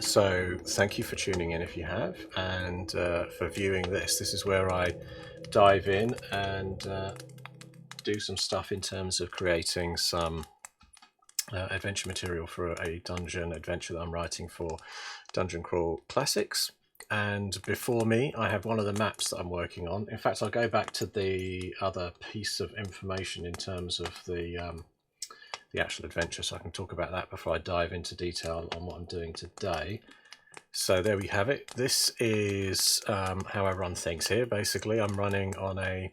So thank you for tuning in if you have, and for viewing this. This is where I dive in and do some stuff in terms of creating some adventure material for a dungeon adventure that I'm writing for Dungeon Crawl Classics. And before me, I have one of the maps that I'm working on. In fact, I'll go back to the other piece of information in terms of the actual adventure, so I can talk about that before I dive into detail on what I'm doing today. So there we have it. This is how I run things here. Basically, I'm running on a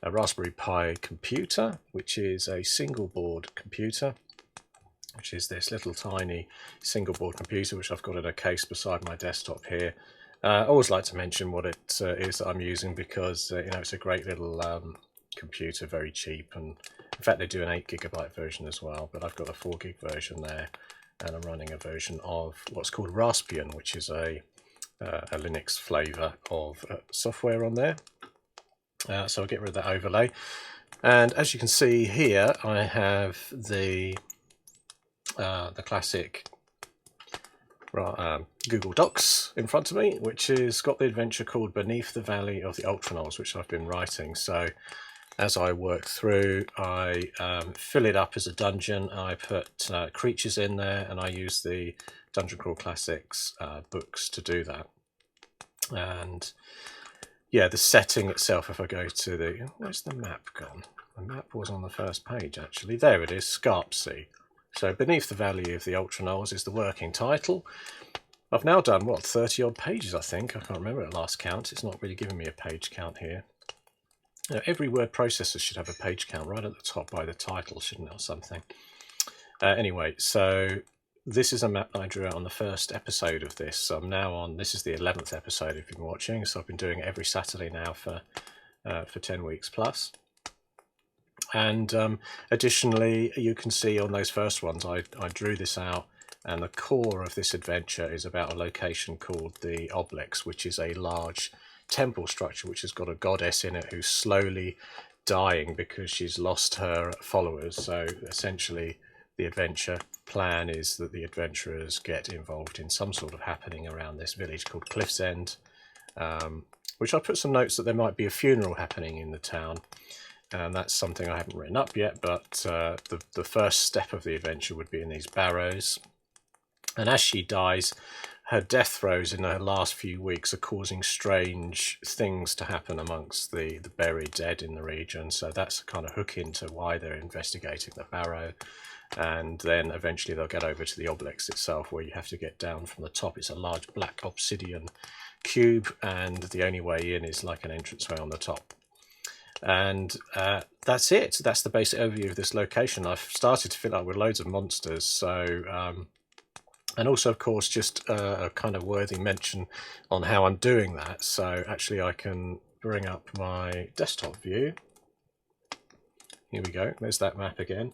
Raspberry Pi computer, which is a single board computer, which is this little tiny single board computer, which I've got in a case beside my desktop here. I always like to mention what it is that I'm using, because you know, it's a great little computer, very cheap, and in fact they do an 8GB version as well, but I've got a 4GB version there, and I'm running a version of what's called Raspbian, which is a Linux flavour of software on there. So I'll get rid of that overlay, and as you can see here, I have the classic Google Docs in front of me, which has got the adventure called Beneath the Valley of the Ultranolls, which I've been writing. So as I work through, I fill it up as a dungeon. I put creatures in there, and I use the Dungeon Crawl Classics books to do that. And yeah, the setting itself, if I go to the... Where's the map gone? The map was on the first page, actually. There it is, Scarpsea. So Beneath the Valley of the Ultranolls is the working title. I've now done, what, 30 odd pages, I think. I can't remember at last count. It's not really giving me a page count here. Now, every word processor should have a page count right at the top by the title, shouldn't it, or something? Anyway, so this is a map that I drew out on the first episode of this. So I'm now on, this is the 11th episode if you've been watching, so I've been doing it every Saturday now for 10 weeks plus. And additionally, you can see on those first ones, I drew this out, and the core of this adventure is about a location called the Oblex, which is a large temple structure which has got a goddess in it who's slowly dying because she's lost her followers. So essentially the adventure plan is that the adventurers get involved in some sort of happening around this village called Cliff's End, which I put some notes that there might be a funeral happening in the town. And that's something I haven't written up yet, but the first step of the adventure would be in these barrows. And as she dies, her death throes in her last few weeks are causing strange things to happen amongst the buried dead in the region. So that's a kind of hook into why they're investigating the barrow. And then eventually they'll get over to the Oblex itself, where you have to get down from the top. It's a large black obsidian cube, and the only way in is like an entranceway on the top. And that's it. That's the basic overview of this location. I've started to fill up with loads of monsters, so and also of course just a kind of worthy mention on how I'm doing that. So actually I can bring up my desktop view. Here we go, there's that map again,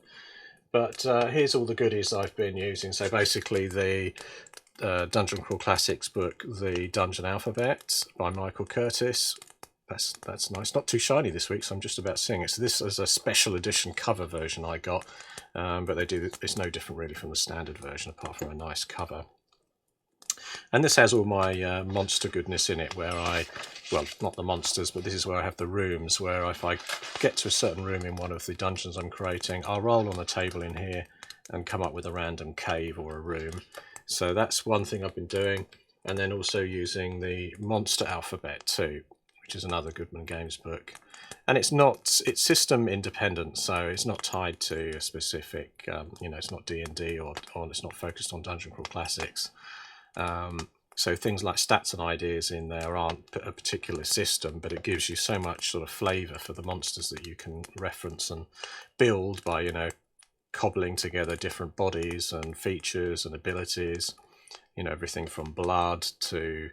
but here's all the goodies I've been using. So basically the Dungeon Crawl Classics book, the Dungeon Alphabet by Michael Curtis. That's nice. Not too shiny this week, so I'm just about seeing it. So this is a special edition cover version I got, but it's no different really from the standard version, apart from a nice cover. And this has all my monster goodness in it, where well, not the monsters, but this is where I have the rooms, where if I get to a certain room in one of the dungeons I'm creating, I'll roll on the table in here and come up with a random cave or a room. So that's one thing I've been doing, and then also using the monster alphabet too, which is another Goodman Games book, and it's system independent, so it's not tied to a specific, you know, it's not D&D or it's not focused on Dungeon Crawl Classics. So things like stats and ideas in there aren't a particular system, but it gives you so much sort of flavour for the monsters that you can reference and build by, you know, cobbling together different bodies and features and abilities, you know, everything from blood to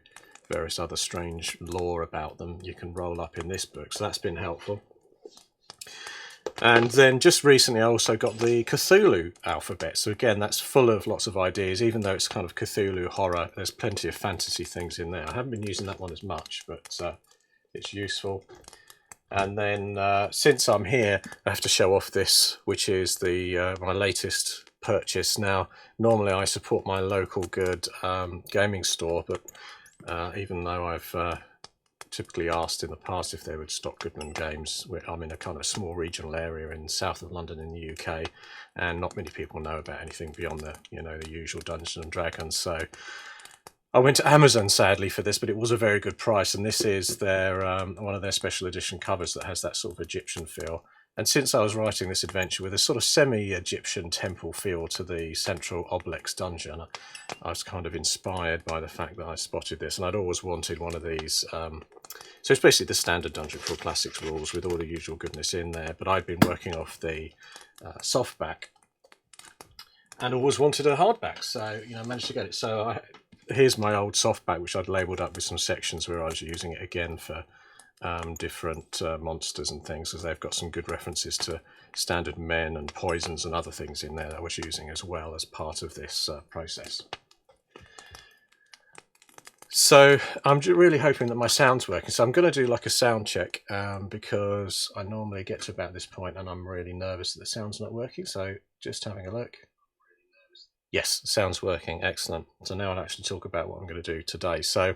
various other strange lore about them you can roll up in this book, so that's been helpful. And then just recently I also got the Cthulhu Alphabet, so again that's full of lots of ideas. Even though it's kind of Cthulhu horror, there's plenty of fantasy things in there. I haven't been using that one as much, but it's useful. And then since I'm here, I have to show off this, which is the my latest purchase. Now, normally I support my local good gaming store, but even though I've typically asked in the past if they would stock Goodman Games, I'm in a kind of small regional area in the south of London in the UK, and not many people know about anything beyond the the usual Dungeons and Dragons. So I went to Amazon sadly for this, but it was a very good price, and this is their one of their special edition covers that has that sort of Egyptian feel. And since I was writing this adventure with a sort of semi-Egyptian temple feel to the central Oblex dungeon, I was kind of inspired by the fact that I spotted this, and I'd always wanted one of these. So it's basically the standard Dungeon Crawl Classics rules with all the usual goodness in there, but I'd been working off the softback and always wanted a hardback, so I managed to get it. So here's my old softback, which I'd labelled up with some sections where I was using it again for different monsters and things, because they've got some good references to standard men and poisons and other things in there that I was using as well as part of this process. So I'm really hoping that my sound's working. So I'm going to do like a sound check because I normally get to about this point and I'm really nervous that the sound's not working. So just having a look. Yes, sound's working. Excellent. So now I'll actually talk about what I'm going to do today. So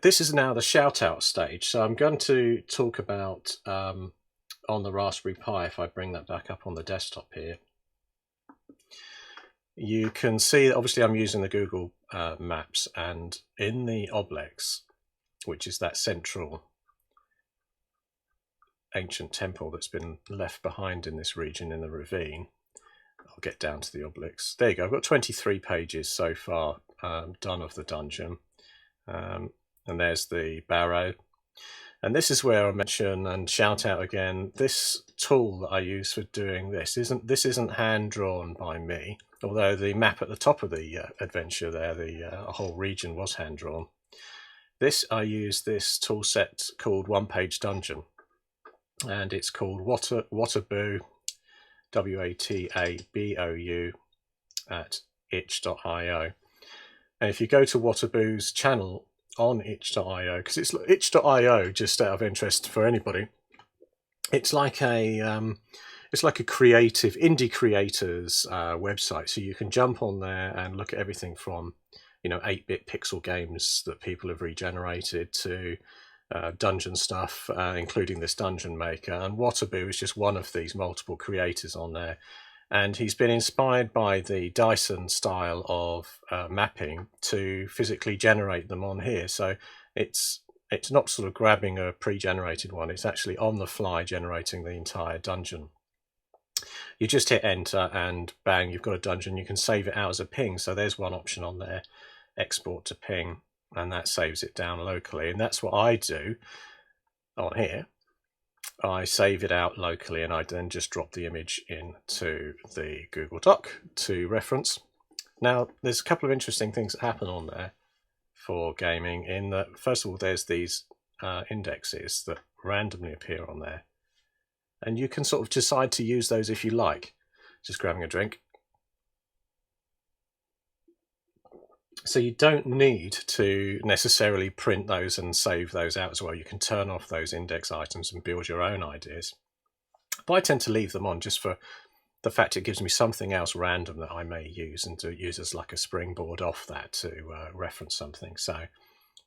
this is now the shout out stage. So I'm going to talk about on the Raspberry Pi, if I bring that back up on the desktop here, you can see that obviously I'm using the Google Maps, and in the Oblex, which is that central ancient temple that's been left behind in this region in the ravine. I'll get down to the Oblex. There you go. I've got 23 pages so far done of the dungeon. And there's the barrow. And this is where I mention and shout out again, this tool that I use for doing this isn't hand drawn by me, although the map at the top of the adventure there, the whole region was hand drawn. I use this tool set called One Page Dungeon, and it's called Watabou, WATABOU at itch.io. And if you go to Watabou's channel on itch.io, because it's itch.io, just out of interest for anybody, it's like a creative indie creators website. So you can jump on there and look at everything from 8-bit pixel games that people have regenerated to dungeon stuff, including this dungeon maker. And Watabou is just one of these multiple creators on there. And he's been inspired by the Dyson style of mapping to physically generate them on here. So it's not sort of grabbing a pre-generated one, it's actually on the fly generating the entire dungeon. You just hit enter and bang, you've got a dungeon. You can save it out as a ping. So there's one option on there, export to ping, and that saves it down locally. And that's what I do on here. I save it out locally and I then just drop the image into the Google Doc to reference. Now, there's a couple of interesting things that happen on there for gaming, in that, first of all, there's these indexes that randomly appear on there. And you can sort of decide to use those if you like. Just grabbing a drink. So you don't need to necessarily print those and save those out as well. You can turn off those index items and build your own ideas. But I tend to leave them on just for the fact it gives me something else random that I may use, and to use as like a springboard off that to reference something. So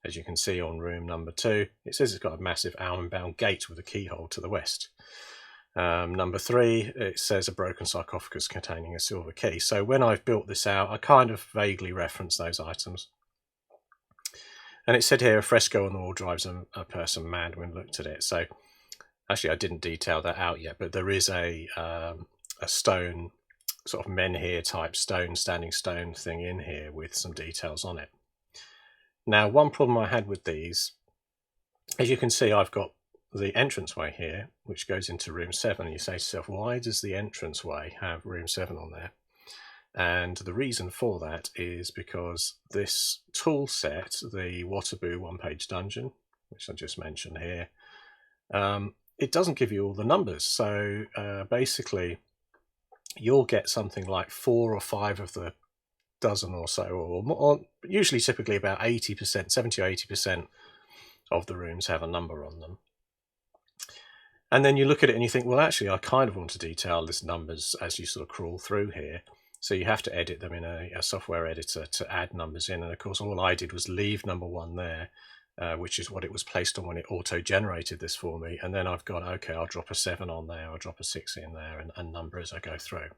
as you can see on room number 2, it says it's got a massive almond-bound gate with a keyhole to the west. Number 3, it says a broken sarcophagus containing a silver key. So when I've built this out, I kind of vaguely reference those items. And it said here, a fresco on the wall drives a person mad when looked at it. So actually, I didn't detail that out yet, but there is a stone, sort of menhir type stone, standing stone thing in here with some details on it. Now, one problem I had with these, as you can see, I've got the entranceway here, which goes into room 7. You say to yourself, why does the entranceway have room 7 on there? And the reason for that is because this tool set, the Watabou One Page Dungeon, which I just mentioned here, it doesn't give you all the numbers. So basically, you'll get something like 4 or 5 of the dozen or so, or more, usually typically about 80%, 70 or 80% of the rooms have a number on them. And then you look at it and you think, well, actually, I kind of want to detail these numbers as you sort of crawl through here. So you have to edit them in a software editor to add numbers in. And of course, all I did was leave number 1 there, which is what it was placed on when it auto-generated this for me. And then I've gone, okay, I'll drop a 7 on there, I'll drop a 6 in there, and number as I go through.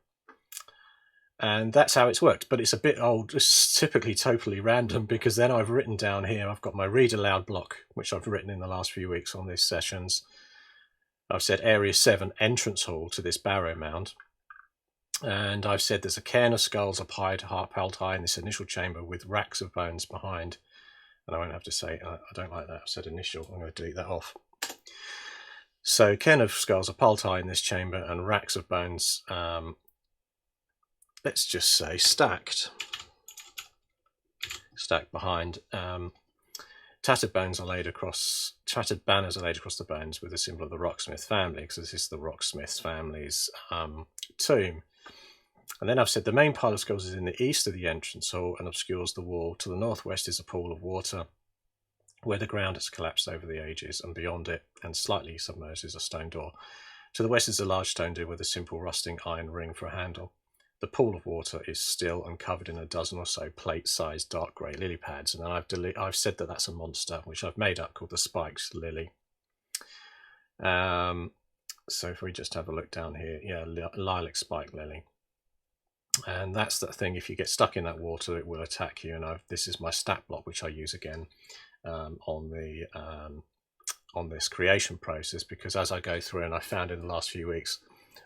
And that's how it's worked. But it's a bit old. It's typically totally random, because then I've written down here, I've got my read aloud block, which I've written in the last few weeks on these sessions. I've said area 7 entrance hall to this barrow mound. And I've said there's a cairn of skulls up high to piled high in this initial chamber with racks of bones behind. And I won't have to say, I don't like that. I've said initial. I'm going to delete that off. So cairn of skulls are piled high in this chamber and racks of bones, let's just say stacked behind. Tattered banners are laid across the bones with the symbol of the Rocksmith family, because this is the Rocksmith family's tomb. And then I've said the main pile of skulls is in the east of the entrance hall and obscures the wall. To the northwest is a pool of water where the ground has collapsed over the ages, and beyond it and slightly submerged is a stone door. To the west is a large stone door with a simple rusting iron ring for a handle. The pool of water is still and covered in a dozen or so plate-sized dark grey lily pads, and then I've said that that's a monster, which I've made up, called the Spikes Lily. So if we just have a look down here, yeah, lilac spike lily. And that's the thing, if you get stuck in that water, it will attack you. And this is my stat block, which I use again on this creation process, because as I go through, and I found in the last few weeks,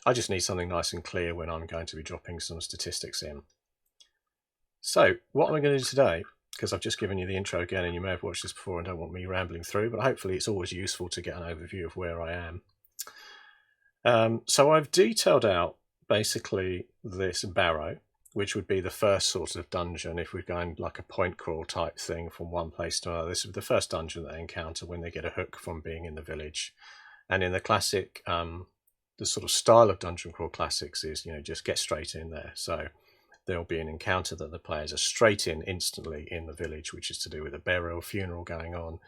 I just need something nice and clear when I'm going to be dropping some statistics in. So what am I going to do today? Because I've just given you the intro again, and you may have watched this before and don't want me rambling through, but hopefully it's always useful to get an overview of where I am. So I've detailed out basically this barrow, which would be the first sort of dungeon if we're going like a point crawl type thing from one place to another. This is the first dungeon that they encounter when they get a hook from being in the village. And in the classic, the sort of style of dungeon crawl classics is, just get straight in there. So there'll be an encounter that the players are straight in instantly in the village, which is to do with a burial funeral going on.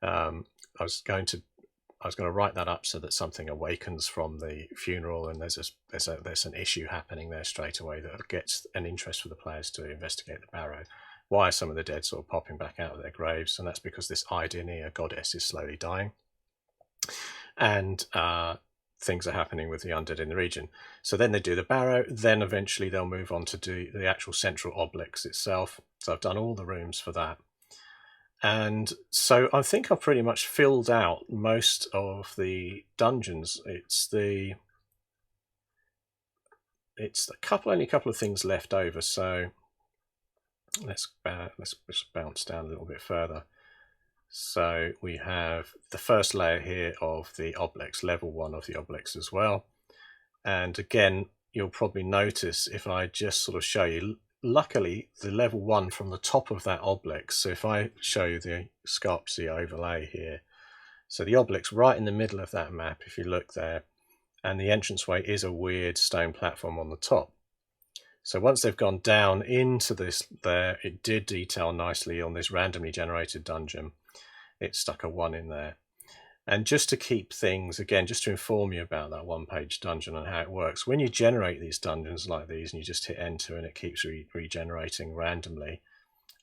I was going to write that up so that something awakens from the funeral, and there's an issue happening there straight away that gets an interest for the players to investigate the barrow. Why are some of the dead sort of popping back out of their graves? And that's because this Idenia goddess is slowly dying, and things are happening with the undead in the region. So then they do the barrow, then eventually they'll move on to do the actual central obelisk itself. So I've done all the rooms for that. And so I think I've pretty much filled out most of the dungeons. It's only a couple of things left over. So let's just bounce down a little bit further. So we have the first layer here of the obelisk, level 1 of the obelisk as well. And again, you'll probably notice if I just sort of show you, luckily the level 1 from the top of that obelisk. So if I show you the Scarpsy overlay here, so the obelisk right in the middle of that map, if you look there, and the entranceway is a weird stone platform on the top. So once they've gone down into this there, it did detail nicely on this randomly generated dungeon. It stuck a 1 in there. And just to keep things, again, just to inform you about that one-page dungeon and how it works, when you generate these dungeons like these and you just hit enter and it keeps regenerating randomly,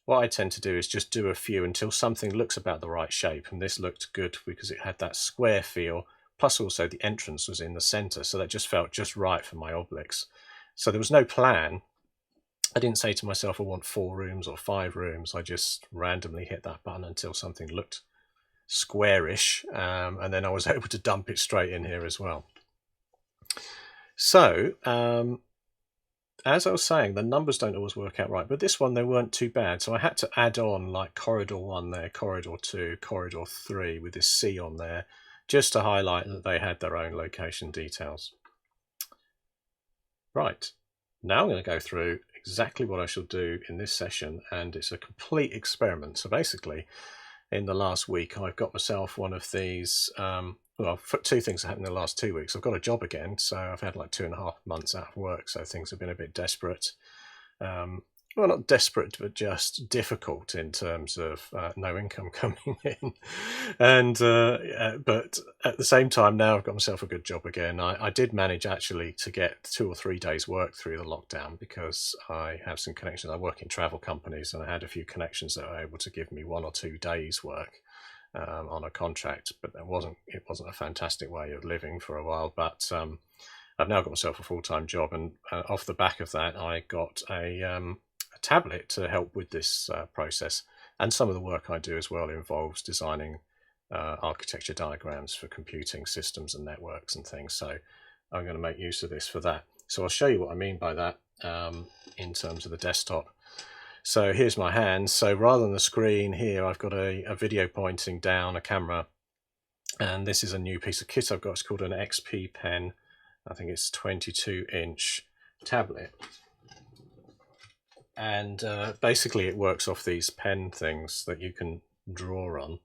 what I tend to do is just do a few until something looks about the right shape. And this looked good because it had that square feel, plus also the entrance was in the center. So that just felt just right for my obelisk. So there was no plan. I didn't say to myself, I want 4 rooms or 5 rooms. I just randomly hit that button until something looked squarish, and then I was able to dump it straight in here as well. So as I was saying, the numbers don't always work out right, but this one they weren't too bad. So I had to add on like corridor 1 there, corridor 2, corridor 3 with this C on there, just to highlight that they had their own location details. Right, now I'm going to go through exactly what I shall do in this session, and it's a complete experiment. So basically, in the last week, I've got myself one of these, well, 2 things happened in the last 2 weeks. I've got a job again, so I've had like 2.5 months out of work, so things have been a bit desperate. well, not desperate, but just difficult in terms of no income coming in. And but at the same time, now I've got myself a good job again. I did manage actually to get 2 or 3 days work through the lockdown because I have some connections. I work in travel companies, and I had a few connections that were able to give me 1 or 2 days work on a contract. But it wasn't a fantastic way of living for a while. But I've now got myself a full-time job, and off the back of that, I got a tablet to help with this process. And some of the work I do as well involves designing architecture diagrams for computing systems and networks and things. So I'm going to make use of this for that. So I'll show you what I mean by that in terms of the desktop. So here's my hand. So rather than the screen here, I've got a video pointing down, a camera, and this is a new piece of kit I've got. It's called an XP pen. I think it's 22-inch tablet. And basically it works off these pen things that you can draw on.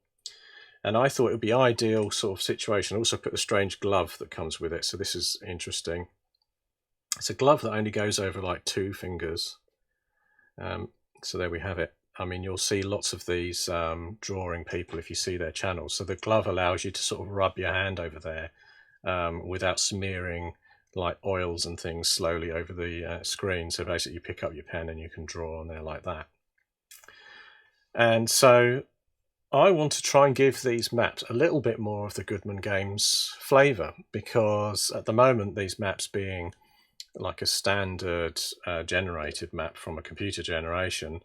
And I thought it would be ideal sort of situation. I also put the strange glove that comes with it. So this is interesting. It's a glove that only goes over like 2 fingers. So there we have it. I mean, you'll see lots of these drawing people if you see their channels. So the glove allows you to sort of rub your hand over there without smearing like oils and things slowly over the screen. So basically you pick up your pen and you can draw on there like that. And so I want to try and give these maps a little bit more of the Goodman Games flavour, because at the moment these maps being like a standard generated map from a computer generation,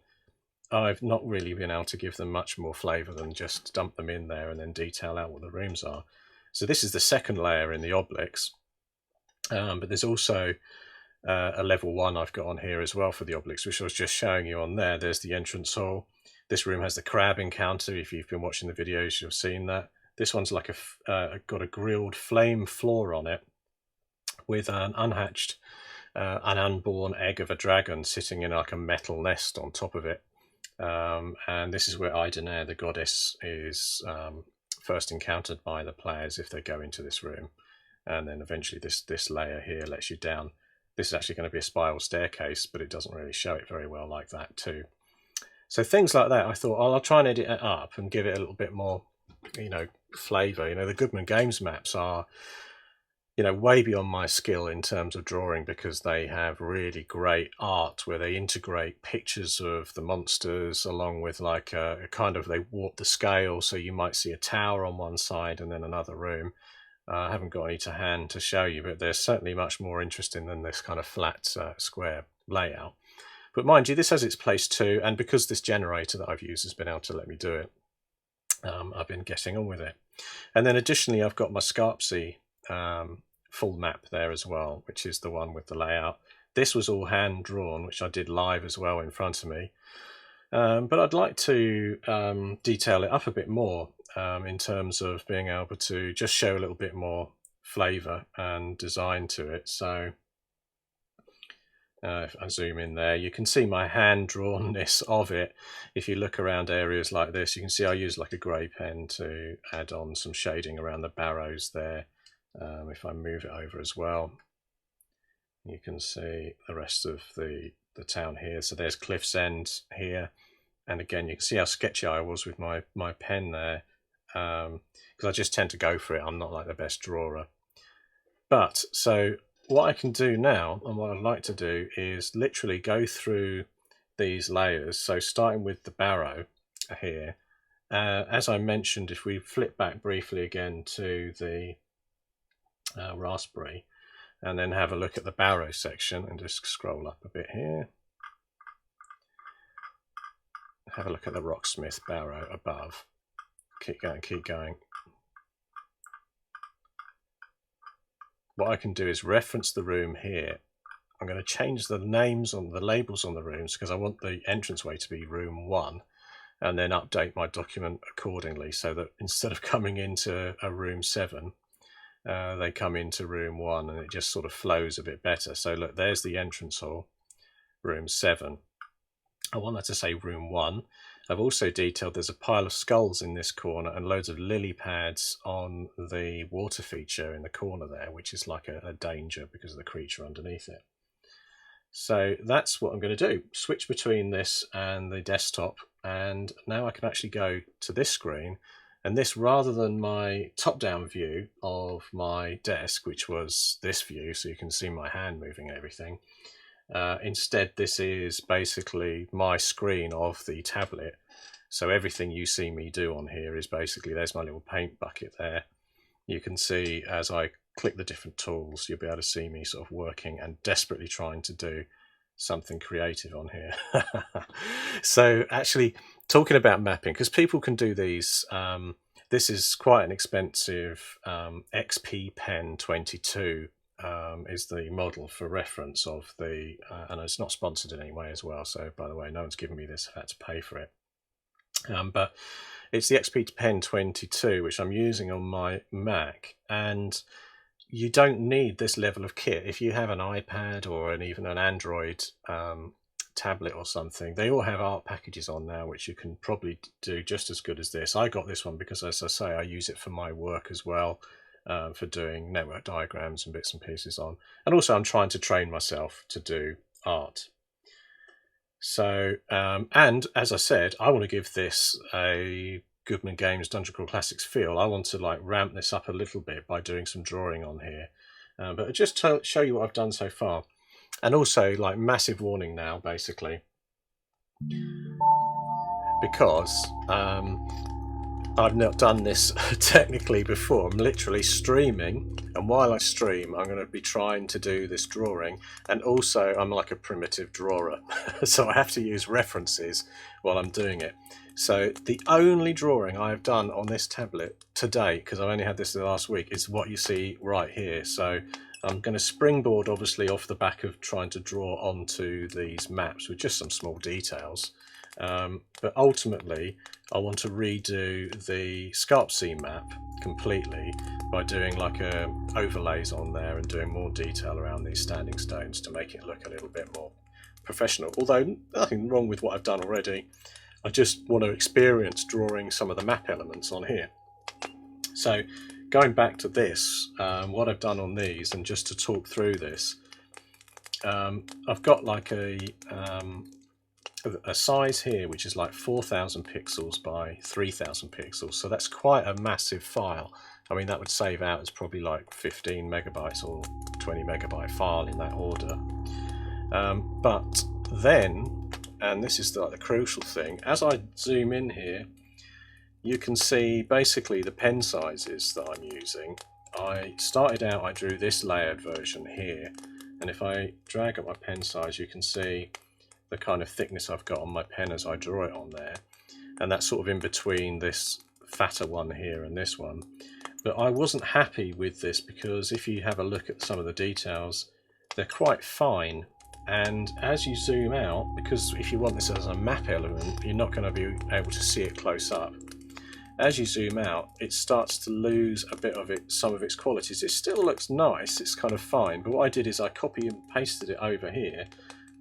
I've not really been able to give them much more flavour than just dump them in there and then detail out what the rooms are. So this is the second layer in the obelisks. But there's also a level 1 I've got on here as well for the obelisks, which I was just showing you on there. There's the entrance hall. This room has the crab encounter. If you've been watching the videos, you've seen that. This one's like got a grilled flame floor on it with an unhatched, an unborn egg of a dragon sitting in like a metal nest on top of it. And this is where Idenea, the goddess, is first encountered by the players if they go into this room. And then eventually this layer here lets you down. This is actually going to be a spiral staircase, but it doesn't really show it very well like that too. So things like that, I thought, I'll try and edit it up and give it a little bit more, flavour. The Goodman Games maps are, way beyond my skill in terms of drawing, because they have really great art where they integrate pictures of the monsters along with like a kind of, they warp the scale. So you might see a tower on one side and then another room. I haven't got any to hand to show you, but they're certainly much more interesting than this kind of flat square layout. But mind you, this has its place too, and because this generator that I've used has been able to let me do it, I've been getting on with it. And then additionally, I've got my Scarpsy full map there as well, which is the one with the layout. This was all hand drawn, which I did live as well in front of me. But I'd like to detail it up a bit more in terms of being able to just show a little bit more flavour and design to it. So if I zoom in there, you can see my hand-drawnness of it. If you look around areas like this, you can see I use like a grey pen to add on some shading around the barrows there. If I move it over as well, you can see the rest of the town here. So there's Cliff's End here. And again, you can see how sketchy I was with my pen there, because I just tend to go for it. I'm not like the best drawer. But so what I can do now, and what I'd like to do, is literally go through these layers. So starting with the barrow here, as I mentioned, if we flip back briefly again to the raspberry, and then have a look at the barrow section, and just scroll up a bit here. Have a look at the Rocksmith barrow above. Keep going, keep going. What I can do is reference the room here. I'm going to change the names on the labels on the rooms because I want the entranceway to be room 1, and then update my document accordingly so that instead of coming into a room 7, they come into room 1, and it just sort of flows a bit better. So look, there's the entrance hall, room 7. I want that to say room 1. I've also detailed there's a pile of skulls in this corner and loads of lily pads on the water feature in the corner there, which is like a danger because of the creature underneath it. So that's what I'm going to do. Switch between this and the desktop, and now I can actually go to this screen, and this, rather than my top-down view of my desk, which was this view, so you can see my hand moving and everything, instead this is basically my screen of the tablet. So everything you see me do on here is basically, there's my little paint bucket there. You can see as I click the different tools, you'll be able to see me sort of working and desperately trying to do something creative on here. So actually, talking about mapping, because people can do these, this is quite an expensive XP Pen 22 is the model for reference of the, and it's not sponsored in any way as well, so by the way, no one's given me this, I've had to pay for it. But it's the XP Pen 22, which I'm using on my Mac, and you don't need this level of kit. If you have an iPad or even an Android tablet or something, they all have art packages on now, which you can probably do just as good as this. I got this one because, as I say, I use it for my work as well, for doing network diagrams and bits and pieces on. And also I'm trying to train myself to do art. So, and as I said, I want to give this a Goodman Games Dungeon Crawl Classics feel. I want to like ramp this up a little bit by doing some drawing on here. But I'll just show you what I've done so far. And also, like, massive warning now, basically, because I've not done this technically before. I'm literally streaming, and while I stream, I'm going to be trying to do this drawing, and also I'm like a primitive drawer, so I have to use references while I'm doing it. So the only drawing I have done on this tablet to date, because I've only had this the last week, is what you see right here. So I'm going to springboard obviously off the back of trying to draw onto these maps with just some small details. But ultimately, I want to redo the Scarp Sea map completely by doing like overlays on there and doing more detail around these standing stones to make it look a little bit more professional. Although nothing wrong with what I've done already. I just want to experience drawing some of the map elements on here. So going back to this, what I've done on these, and just to talk through this, I've got like a size here which is like 4,000 pixels by 3,000 pixels, so that's quite a massive file. I mean, that would save out as probably like 15 megabytes or 20 megabyte file in that order. But then, and this is like the crucial thing, as I zoom in here, you can see basically the pen sizes that I'm using. I started out, I drew this layered version here, and if I drag up my pen size, you can see the kind of thickness I've got on my pen as I draw it on there, and that's sort of in between this fatter one here and this one. But I wasn't happy with this because if you have a look at some of the details, they're quite fine, and as you zoom out, because if you want this as a map element, you're not going to be able to see it close up. As you zoom out, it starts to lose a bit of some of its qualities. It still looks nice, it's kind of fine, but what I did is I copy and pasted it over here,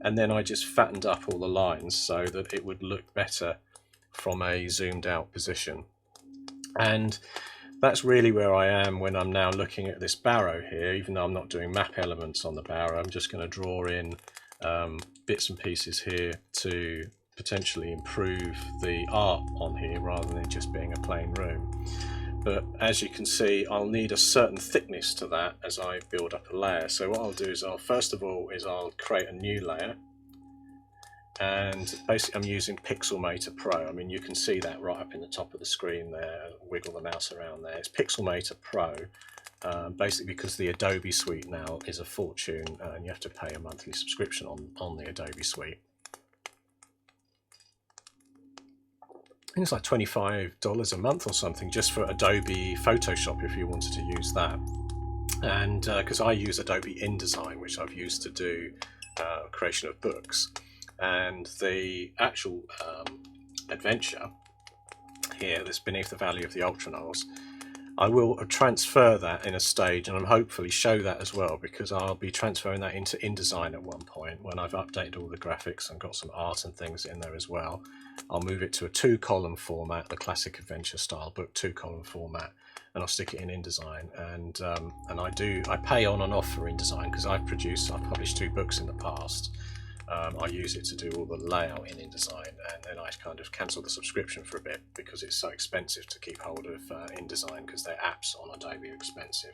and then I just fattened up all the lines so that it would look better from a zoomed out position. And that's really where I am when I'm now looking at this barrow here. Even though I'm not doing map elements on the barrow, I'm just going to draw in bits and pieces here to potentially improve the art on here rather than it just being a plain room. But as you can see, I'll need a certain thickness to that as I build up a layer. So what I'll do is first of all I'll create a new layer, and basically I'm using Pixelmator Pro. I mean, you can see that right up in the top of the screen there. Wiggle the mouse around there. It's Pixelmator Pro, basically because the Adobe suite now is a fortune, and you have to pay a monthly subscription on the Adobe suite. I think it's like $25 a month or something just for Adobe Photoshop if you wanted to use that. And because I use Adobe InDesign, which I've used to do creation of books, and the actual adventure here that's Beneath the Valley of the Ultranals, I will transfer that in a stage, and I'm hopefully show that as well, because I'll be transferring that into InDesign at one point when I've updated all the graphics and got some art and things in there as well. I'll move it to a 2-column format, the classic adventure style book 2-column format, and I'll stick it in InDesign. And I pay on and off for InDesign because I've published 2 books in the past. I use it to do all the layout in InDesign, and then I kind of cancel the subscription for a bit because it's so expensive to keep hold of InDesign, because their apps on Adobe are expensive.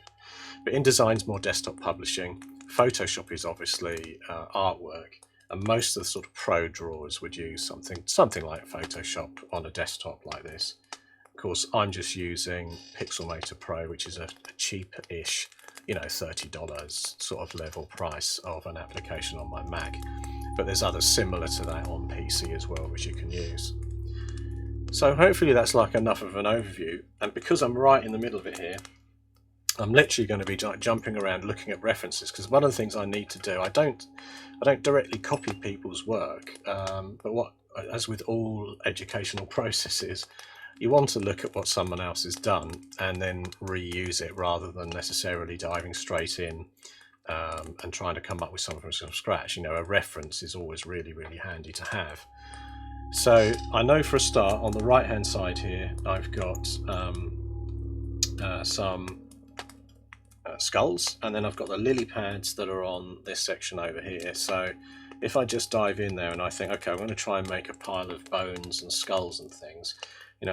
But InDesign's more desktop publishing. Photoshop is obviously artwork, and most of the sort of pro drawers would use something like Photoshop on a desktop like this. Of course, I'm just using Pixelmator Pro, which is a cheaper-ish, $30 sort of level price of an application on my Mac. But there's others similar to that on PC as well, which you can use. So hopefully that's like enough of an overview. And because I'm right in the middle of it here, I'm literally going to be jumping around looking at references, because one of the things I need to do, I don't directly copy people's work, but as with all educational processes, you want to look at what someone else has done and then reuse it, rather than necessarily diving straight in and trying to come up with something from scratch. A reference is always really, really handy to have. So I know for a start, on the right hand side here, I've got some skulls, and then I've got the lily pads that are on this section over here. So if I just dive in there and I think, okay, I'm going to try and make a pile of bones and skulls and things,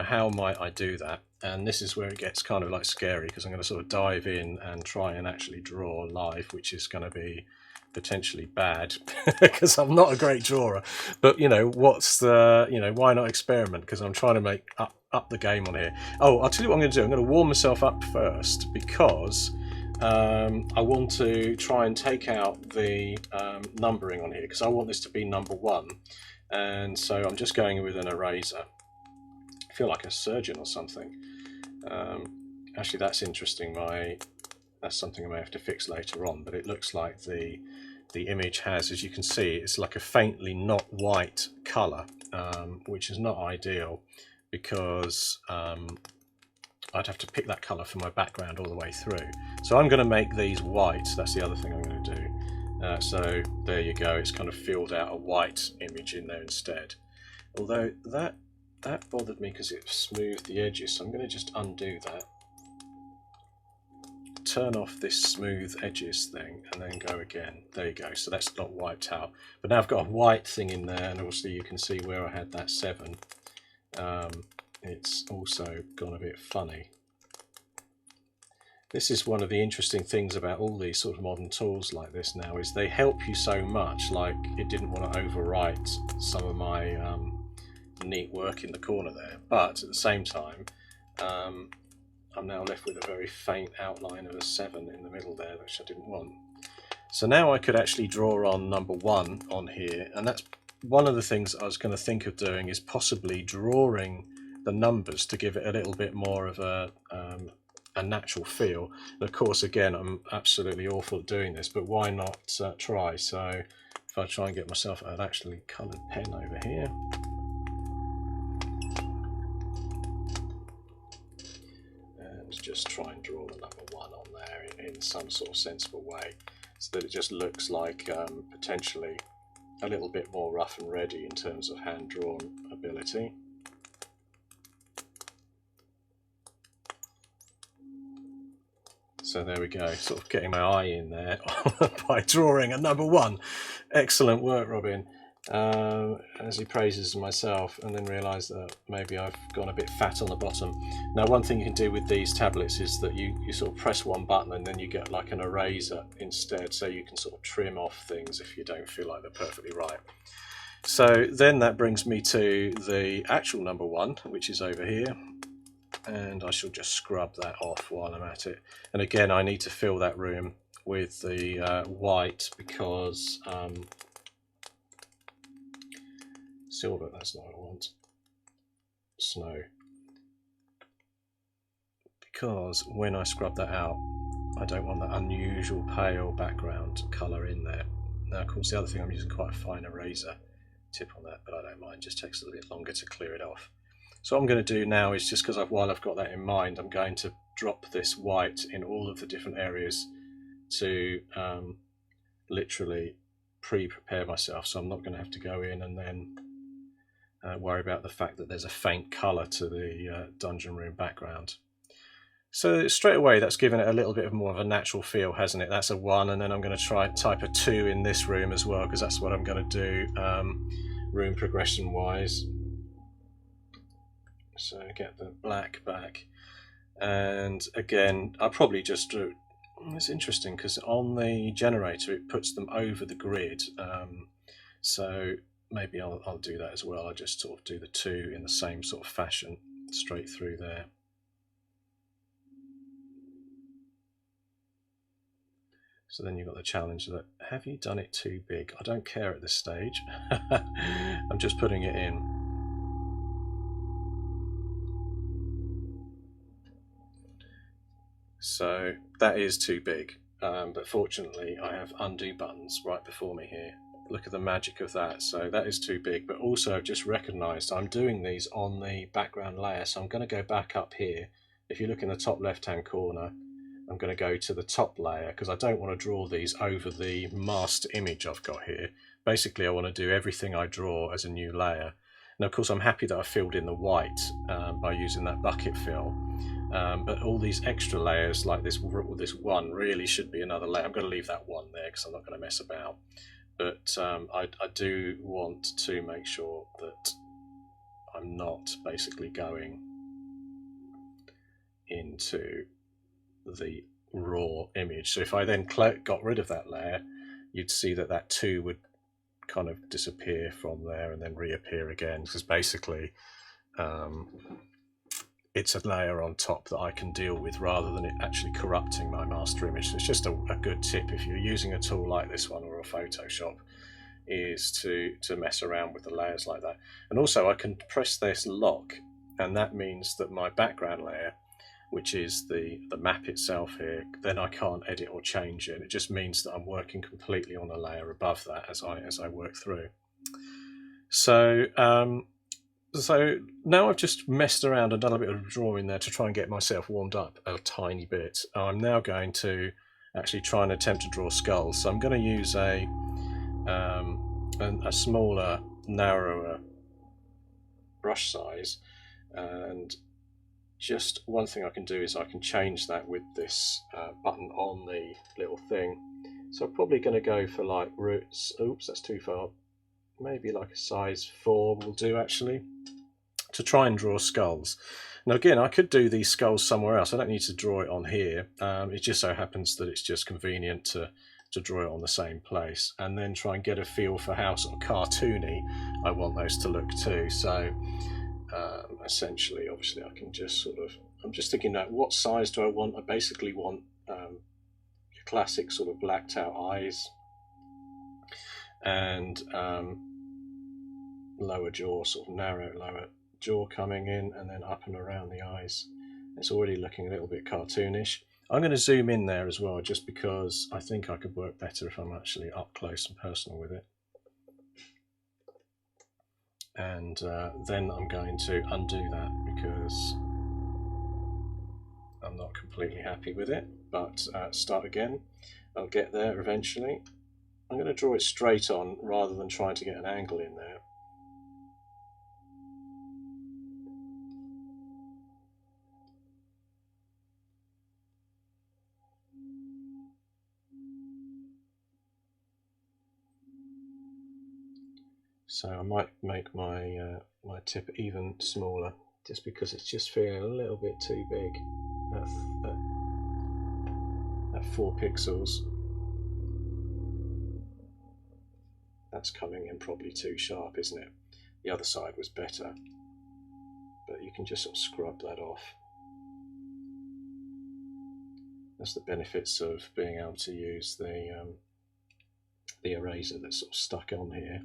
how might I do that? And this is where it gets kind of like scary, because I'm going to sort of dive in and try and actually draw live, which is going to be potentially bad because I'm not a great drawer. But why not experiment? Because I'm trying to make up the game on here. Oh, I'll tell you what I'm going to do. I'm going to warm myself up first, because I want to try and take out the numbering on here, because I want this to be number 1. And so I'm just going with an eraser. I feel like a surgeon or something. Actually, that's interesting. That's something I may have to fix later on, but it looks like the image has, as you can see, it's like a faintly not white color, which is not ideal, because I'd have to pick that color for my background all the way through. So I'm going to make these white. That's the other thing I'm going to do. So there you go. It's kind of filled out a white image in there instead. Although that bothered me because it smoothed the edges, so I'm going to just undo that, turn off this smooth edges thing, and then go again. There you go. So that's not wiped out, but now I've got a white thing in there, and obviously you can see where I had that 7. It's also gone a bit funny. This is one of the interesting things about all these sort of modern tools like this now, is they help you so much. Like, it didn't want to overwrite some of my neat work in the corner there, but at the same time I'm now left with a very faint outline of a 7 in the middle there, which I didn't want. So now I could actually draw on number 1 on here, and that's one of the things I was going to think of doing, is possibly drawing the numbers to give it a little bit more of a natural feel. And of course, again, I'm absolutely awful at doing this, but why not try? So if I try and get myself an actually coloured pen over here, just try and draw the number 1 on there in some sort of sensible way, so that it just looks like potentially a little bit more rough and ready in terms of hand-drawn ability. So there we go, sort of getting my eye in there by drawing a number 1. Excellent work, Robin. As he praises myself, and then realise that maybe I've gone a bit fat on the bottom. Now, one thing you can do with these tablets is that you sort of press one button and then you get like an eraser instead, so you can sort of trim off things if you don't feel like they're perfectly right. So then that brings me to the actual number 1, which is over here, and I shall just scrub that off while I'm at it. And again, I need to fill that room with the white, because silver, that's not what I want. Snow. Because when I scrub that out, I don't want that unusual pale background colour in there. Now, of course, the other thing, I'm using quite a fine eraser tip on that, but I don't mind. It just takes a little bit longer to clear it off. So what I'm going to do now is, just because while I've got that in mind, I'm going to drop this white in all of the different areas to literally pre-prepare myself, so I'm not going to have to go in and then worry about the fact that there's a faint colour to the dungeon room background. So straight away that's given it a little bit of more of a natural feel, hasn't it? That's a 1, and then I'm going to try type a 2 in this room as well, because that's what I'm going to do room progression wise. So get the black back, and again I'll probably just do. It's interesting because on the generator it puts them over the grid, so maybe I'll do that as well. I'll just sort of do the 2 in the same sort of fashion straight through there. So then you've got the challenge that, have you done it too big? I don't care at this stage. I'm just putting it in. So that is too big, but fortunately I have undo buttons right before me here. Look at the magic of that. So that is too big, but also I've just recognised I'm doing these on the background layer, so I'm going to go back up here. If you look in the top left hand corner, I'm going to go to the top layer because I don't want to draw these over the master image I've got here. Basically I want to do everything I draw as a new layer. Now of course I'm happy that I filled in the white by using that bucket fill, but all these extra layers like this one really should be another layer. I'm going to leave that one there because I'm not going to mess about, but I do want to make sure that I'm not basically going into the raw image. So if I then got rid of that layer, you'd see that that 2 would kind of disappear from there and then reappear again, because basically it's a layer on top that I can deal with rather than it actually corrupting my master image. So it's just a good tip if you're using a tool like this one or a Photoshop, is to mess around with the layers like that. And also I can press this lock, and that means that my background layer, which is the map itself here, then I can't edit or change it. It just means that I'm working completely on a layer above that as I work through. So so now I've just messed around and done a bit of drawing there to try and get myself warmed up a tiny bit. I'm now going to actually try and attempt to draw skulls. So I'm going to use a smaller, narrower brush size, and just one thing I can do is I can change that with this button on the little thing. So I'm probably going to go for like roots. Oops, that's too far. Maybe like a size 4 will do actually, to try and draw skulls. Now again, I could do these skulls somewhere else. I don't need to draw it on here. It just so happens that it's just convenient to draw it on the same place, and then try and get a feel for how sort of cartoony I want those to look too. So essentially, obviously I can just sort of, I'm just thinking that what size do I want? I basically want classic sort of blacked out eyes and lower jaw, sort of narrow lower jaw coming in, and then up and around the eyes. It's already looking a little bit cartoonish. I'm going to zoom in there as well, just because I think I could work better if I'm actually up close and personal with it. And then I'm going to undo that because I'm not completely happy with it, but start again. I'll get there eventually. I'm going to draw it straight on rather than trying to get an angle in there. So I might make my my tip even smaller, just because it's just feeling a little bit too big at 4 pixels. That's coming in probably too sharp, isn't it? The other side was better, but you can just sort of scrub that off. That's the benefits of being able to use the eraser that's sort of stuck on here.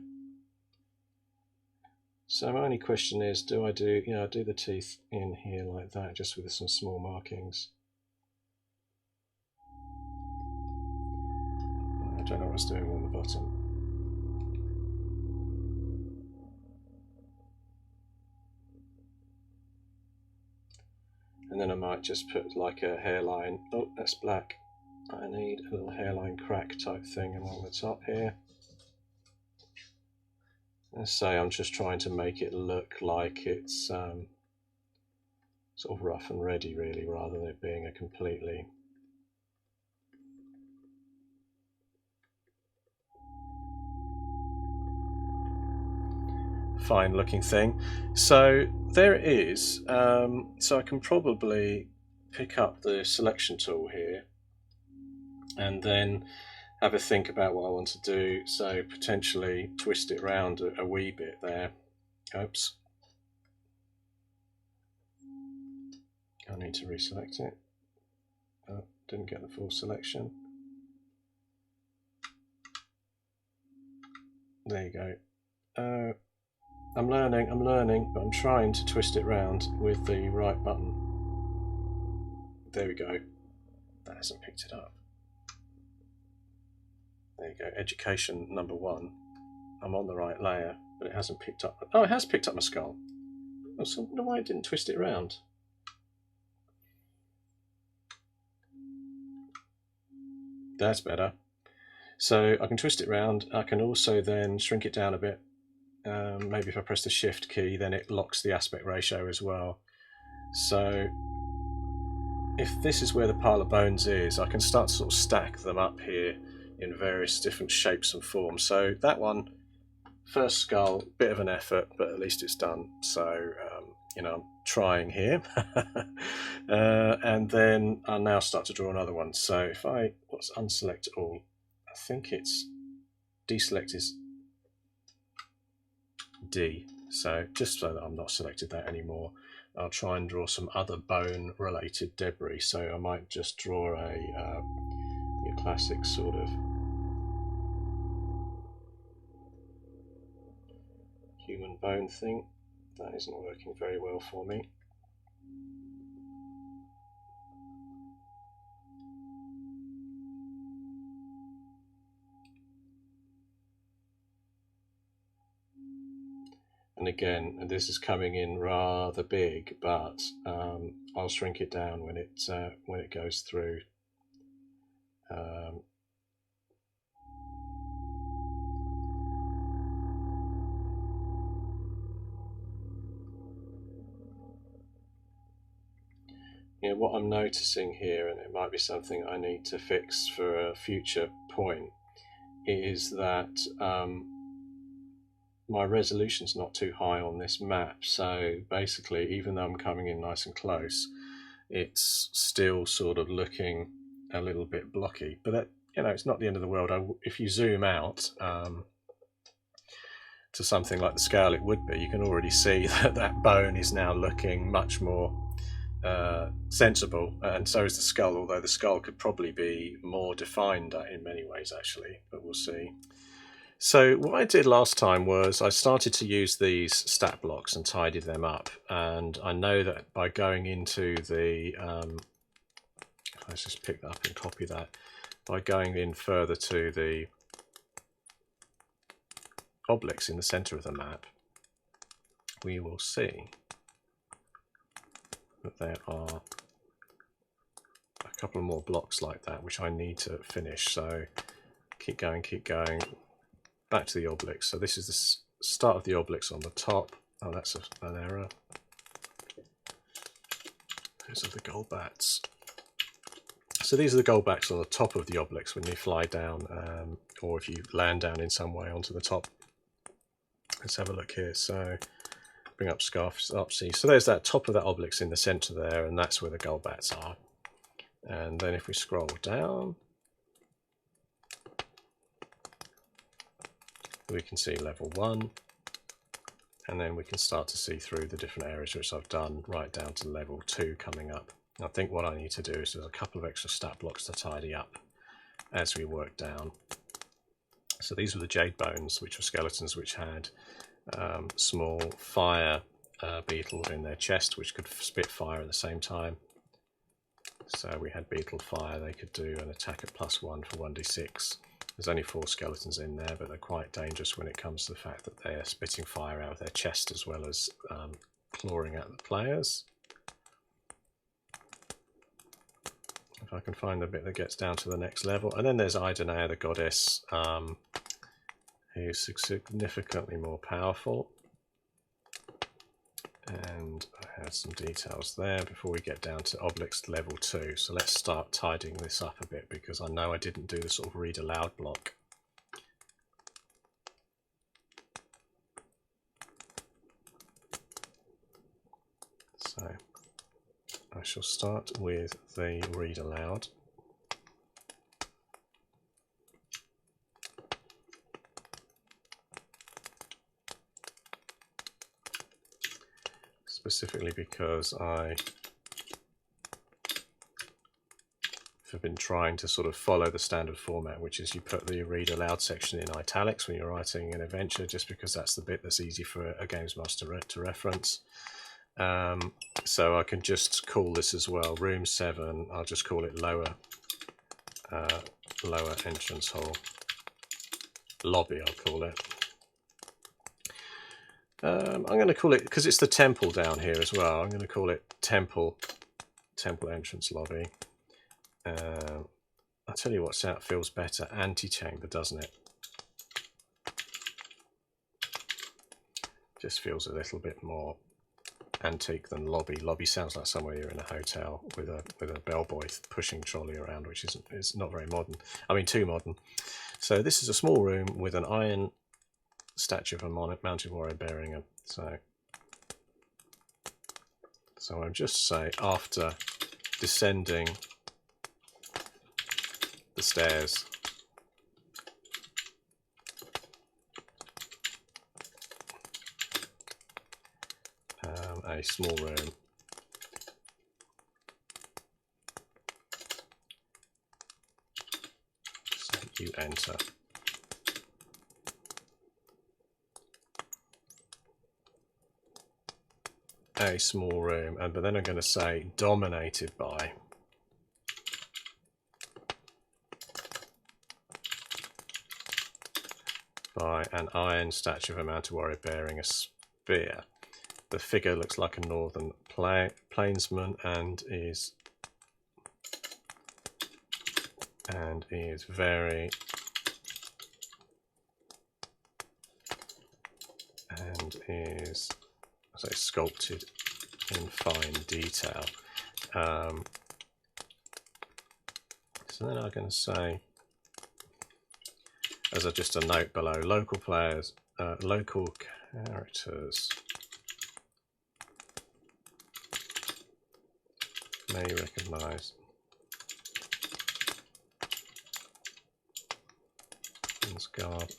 So my only question is, do I do, I do the teeth in here like that, just with some small markings. I don't know what I was doing on the bottom. And then I might just put like a hairline. Oh, that's black. I need a little hairline crack type thing along the top here. Let's say I'm just trying to make it look like it's sort of rough and ready, really, rather than it being a completely fine looking thing. So there it is. So I can probably pick up the selection tool here and then have a think about what I want to do. So potentially twist it around a wee bit there. Oops. I need to reselect it. Oh, didn't get the full selection. There you go. I'm learning, but I'm trying to twist it round with the right button. There we go. That hasn't picked it up. There you go, education number 1. I'm on the right layer, but it hasn't picked up. Oh, it has picked up my skull. Oh, so I wonder why it didn't twist it around. That's better. So I can twist it around. I can also then shrink it down a bit. Maybe if I press the shift key, then it locks the aspect ratio as well. So if this is where the pile of bones is, I can start to sort of stack them up here in various different shapes and forms. So that one, first skull, bit of an effort, but at least it's done. So you know, I'm trying here. And then I'll now start to draw another one. So if I, what's unselect all? I think it's deselect is D. So just so that I'm not selected that anymore, I'll try and draw some other bone related debris. So I might just draw your classic sort of human bone thing. That isn't working very well for me. And again, this is coming in rather big, but I'll shrink it down when it goes through. You know, what I'm noticing here, and it might be something I need to fix for a future point, is that my resolution's not too high on this map. So basically, even though I'm coming in nice and close, it's still sort of looking a little bit blocky. But that, you know, it's not the end of the world. If you zoom out to something like the scale it would be, you can already see that that bone is now looking much more sensible, and so is the skull, although the skull could probably be more defined in many ways actually, but we'll see. So what I did last time was I started to use these stat blocks and tidied them up, and I know that by going into the let's just pick that up and copy that, by going in further to the obelisks in the center of the map, we will see that there are a couple more blocks like that which I need to finish. So keep going, back to the obelisk. So this is the start of the obelisk on the top. Oh, that's an error. Those are the gold bats. So these are the gold bats on the top of the obelisk when you fly down, or if you land down in some way onto the top. Let's have a look here. So bring up scarf up, see. So there's that top of that obelisk in the center there, and that's where the gold bats are. And then if we scroll down, we can see level 1, and then we can start to see through the different areas which I've done right down to level 2 coming up. I think what I need to do is there's a couple of extra stat blocks to tidy up as we work down. So these were the jade bones, which were skeletons which had small fire beetle in their chest, which could spit fire at the same time. So we had beetle fire. They could do an attack at +1 for 1d6. There's only 4 skeletons in there, but they're quite dangerous when it comes to the fact that they're spitting fire out of their chest as well as clawing at the players. if I can find the bit that gets down to the next level. And then there's Idenea, the goddess, who's significantly more powerful. And I had some details there before we get down to Obelix level 2. So let's start tidying this up a bit, because I know I didn't do the sort of read aloud block. So I shall start with the read aloud. Specifically because I have been trying to sort of follow the standard format, which is you put the read aloud section in italics when you're writing an adventure, just because that's the bit that's easy for a games master to reference. So I can just call this as well, room 7, I'll just call it lower entrance hall, lobby I'll call it. I'm going to call it, because it's the temple down here as well, I'm going to call it temple entrance lobby. I'll tell you what feels better, antechamber, doesn't it? Just feels a little bit more antique than lobby. Lobby sounds like somewhere you're in a hotel with a bellboy pushing trolley around, which is not very modern. I mean, too modern. So this is a small room with an iron statue of a mounted warrior bearing it. So I'll just say, after descending the stairs, a small room, so you enter. A small room, but then I'm going to say dominated by an iron statue of a mounted warrior bearing a spear. The figure looks like a northern plainsman and is very sculpted in fine detail. So then I'm going to say, as just a note below, local characters may recognise this garb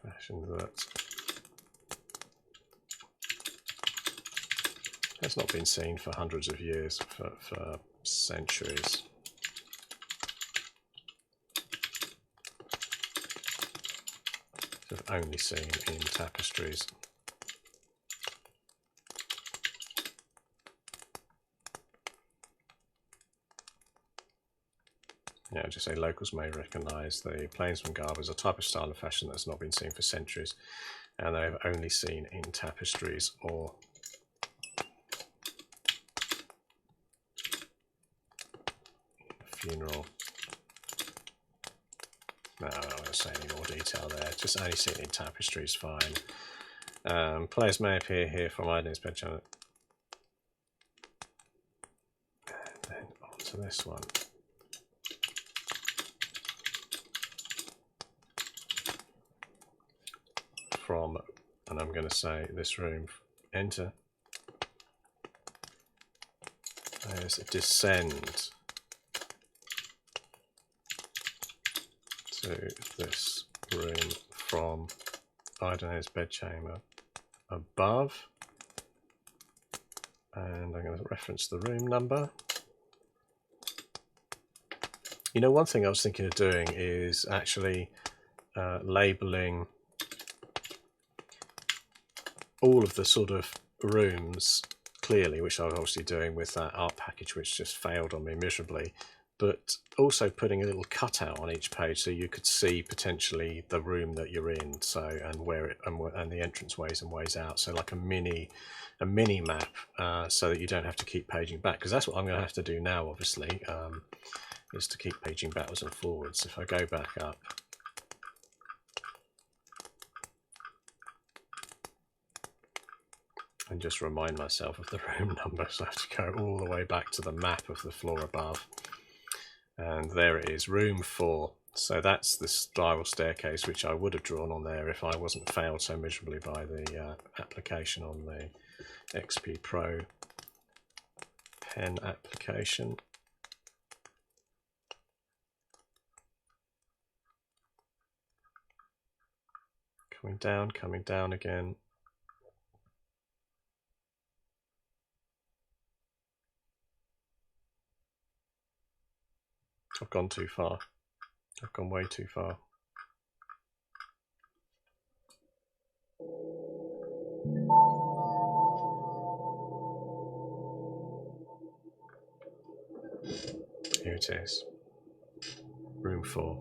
fashion that has not been seen for hundreds of years, for centuries. Sort of only seen in tapestries. Yeah, just say locals may recognise the plainsman garb as a type of style and fashion that's not been seen for centuries, and they have only seen in tapestries or funeral. No, I don't want to say any more detail there. Just only seen in tapestries, fine. Players may appear here from Iden's bedchamber. And then on to this one. From, and I'm going to say this room, enter. There's a descend to this room from Iden's bedchamber above, and I'm going to reference the room number. You know, one thing I was thinking of doing is actually labelling all of the sort of rooms clearly, which I was obviously doing with that art package, which just failed on me miserably. but also putting a little cutout on each page so you could see potentially the room that you're in, so and where it and the entrance ways and ways out. So like a mini map, so that you don't have to keep paging back, because that's what I'm going to have to do now, obviously, is to keep paging backwards and forwards. If I go back up, and just remind myself of the room number, so I have to go all the way back to the map of the floor above. And there it is, room 4. So that's the spiral staircase, which I would have drawn on there if I wasn't failed so miserably by the application on the XP Pro pen application. Coming down again. I've gone too far. I've gone way too far. Here it is. Room 4.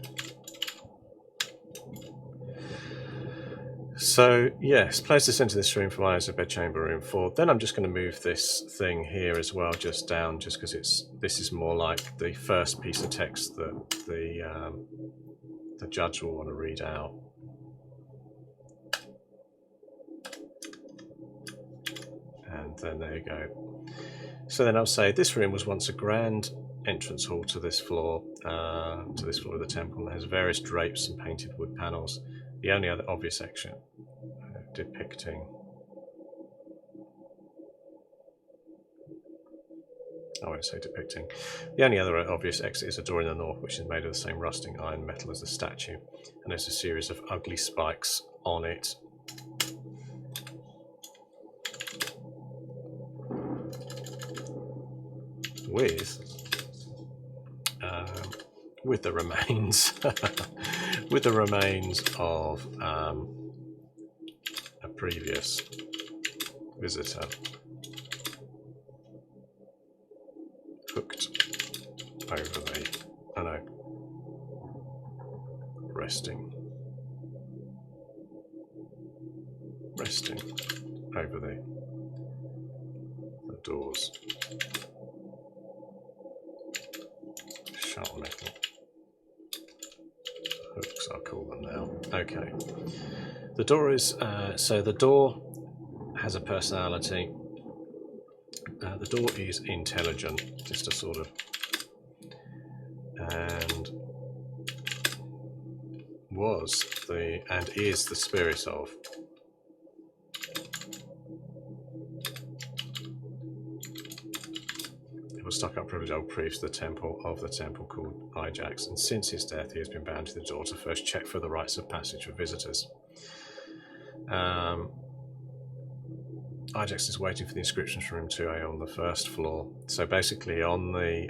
So yes, players descend to this room from eyes of bedchamber room 4. Then I'm just going to move this thing here as well, just down, just because this is more like the first piece of text that the judge will want to read out. And then there you go. So then I'll say this room was once a grand entrance hall to this floor of the temple, and has various drapes and painted wood panels. The only other obvious section depicting. I won't say depicting. The only other obvious exit is a door in the north, which is made of the same rusting iron metal as the statue, and there's a series of ugly spikes on it. With the remains with the remains of a previous visitor hooked over the resting over the doors. Sharp metal hooks, I'll call them now. Okay. The door is so the door has a personality. The door is intelligent, just a sort of, and is the spirit of stuck-up privileged old priest of the temple called Ajax, and since his death he has been bound to the door to first check for the rites of passage for visitors. Ajax is waiting for the inscriptions from room 2A on the first floor. So basically on the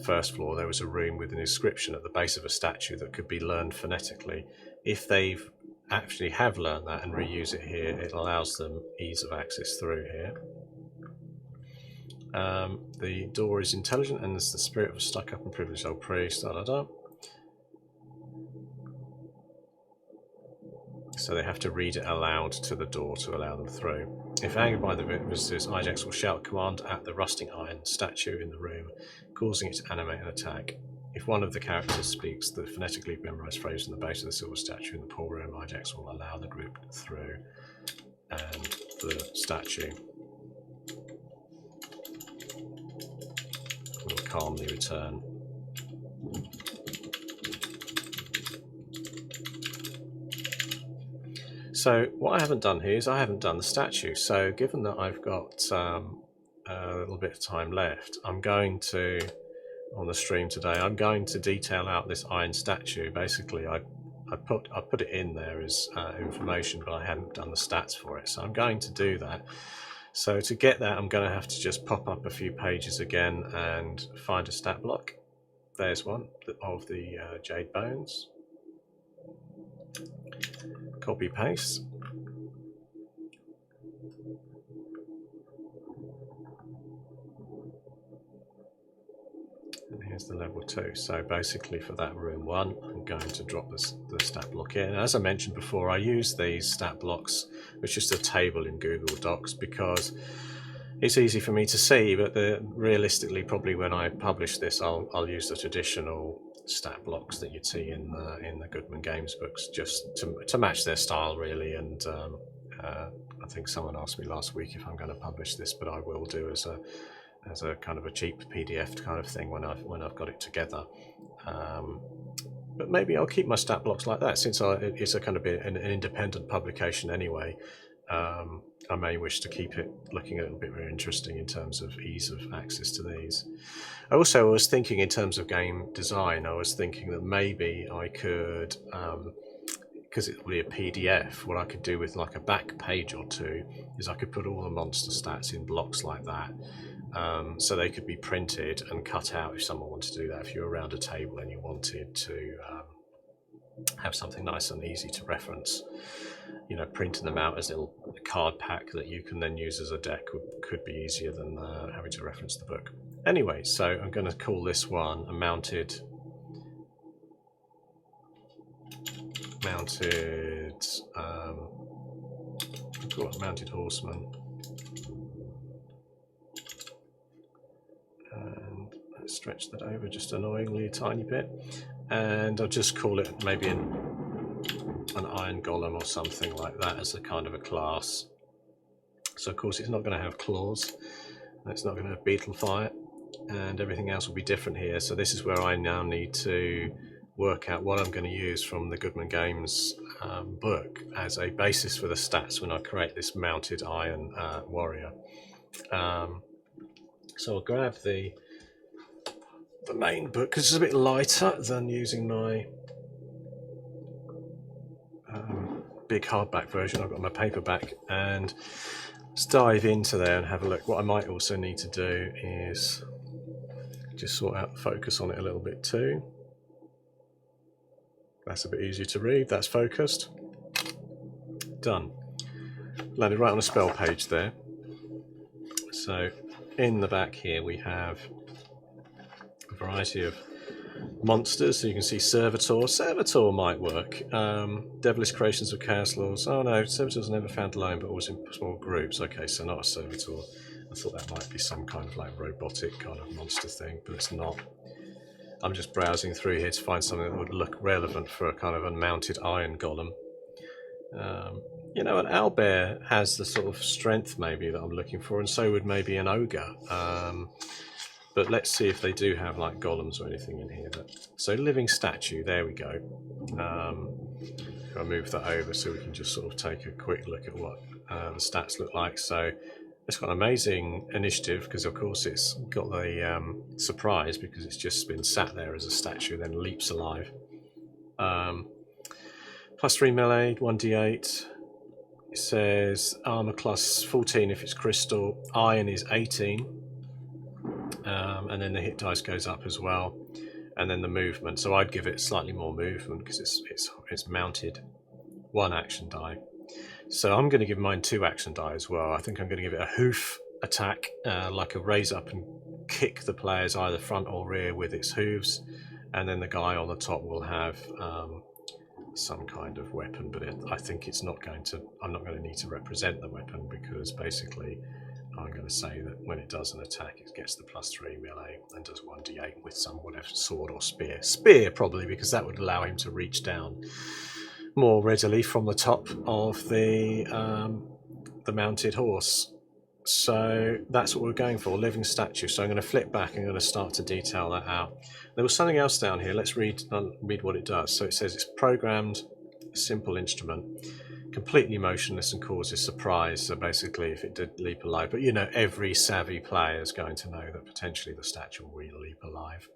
first floor there was a room with an inscription at the base of a statue that could be learned phonetically. If they've actually have learned that and reuse it here, it allows them ease of access through here. The door is intelligent and is the spirit of a stuck-up and privileged old priest. So they have to read it aloud to the door to allow them through. If angered by the visitors, Ajax will shout command at the rusting iron statue in the room, causing it to animate and attack. If one of the characters speaks the phonetically memorized phrase in the base of the silver statue in the pool room, Ajax will allow the group through, and the statue will calmly return. So what I haven't done here is I haven't done the statue. So given that I've got a little bit of time left, I'm going to, on the stream today, I'm going to detail out this iron statue. Basically, I put it in there as information, but I hadn't done the stats for it. So I'm going to do that. So to get that, I'm going to have to just pop up a few pages again and find a stat block. There's one of the jade bones. Copy paste. And here's the level 2. So basically for that room 1, I'm going to drop the stat block in. And as I mentioned before, I use these stat blocks, which is just a table in Google Docs, because it's easy for me to see, but realistically, probably when I publish this, I'll use the traditional stat blocks that you'd see in the Goodman Games books, just to match their style, really. And I think someone asked me last week if I'm going to publish this, but I will do as a kind of a cheap PDF kind of thing when I've got it together. But maybe I'll keep my stat blocks like that, since it's a kind of an independent publication anyway. I may wish to keep it looking a little bit more interesting in terms of ease of access to these. I was thinking in terms of game design, I was thinking that maybe I could, because it will be a PDF, what I could do with like a back page or two is I could put all the monster stats in blocks like that. So they could be printed and cut out if someone wanted to do that. If you're around a table and you wanted to have something nice and easy to reference, you know, printing them out as a little card pack that you can then use as a deck could be easier than having to reference the book. Anyway, so I'm going to call this one a mounted horseman. And let's stretch that over just annoyingly a tiny bit. And I'll just call it maybe an iron golem or something like that as a kind of a class. So of course it's not going to have claws, it's not going to have beetle fire, and everything else will be different here. So this is where I now need to work out what I'm going to use from the Goodman Games book as a basis for the stats when I create this mounted iron warrior. So I'll grab the main book, because it's a bit lighter than using my big hardback version. I've got my paperback, and let's dive into there and have a look. What I might also need to do is just sort out the focus on it a little bit too. That's a bit easier to read. That's focused. Done. Landed right on a spell page there. So in the back here we have a variety of monsters. So you can see Servitor. Servitor might work. Devilish creations of chaos lords. Oh no, Servitors never found alone, but always in small groups. Okay, so not a Servitor. I thought that might be some kind of like robotic kind of monster thing, but it's not. I'm just browsing through here to find something that would look relevant for a kind of a mounted iron golem. You know, an owlbear has the sort of strength maybe that I'm looking for, and so would maybe an ogre. But let's see if they do have like golems or anything in here. So living statue, there we go. I'll move that over so we can just sort of take a quick look at what the stats look like. So it's got an amazing initiative, because of course it's got the surprise, because it's just been sat there as a statue, then leaps alive. +3 melee, 1d8. It says armor class 14 if it's crystal, iron is 18, and then the hit dice goes up as well, and then the movement. So I'd give it slightly more movement because it's mounted 1 action die. So I'm going to give mine 2 action die as well. I think I'm going to give it a hoof attack, like a raise up and kick the players either front or rear with its hooves, and then the guy on the top will have some kind of weapon, but I think it's not going to. I'm not going to need to represent the weapon, because basically I'm going to say that when it does an attack, it gets the +3 melee and does 1d8 with some whatever sword or spear. Spear probably, because that would allow him to reach down more readily from the top of the mounted horse. So that's what we're going for, living statue. So I'm going to flip back and I'm going to start to detail that out. There was something else down here. Let's read what it does. So it says it's programmed, simple instrument, completely motionless and causes surprise. So basically if it did leap alive, but you know, every savvy player is going to know that potentially the statue will leap alive.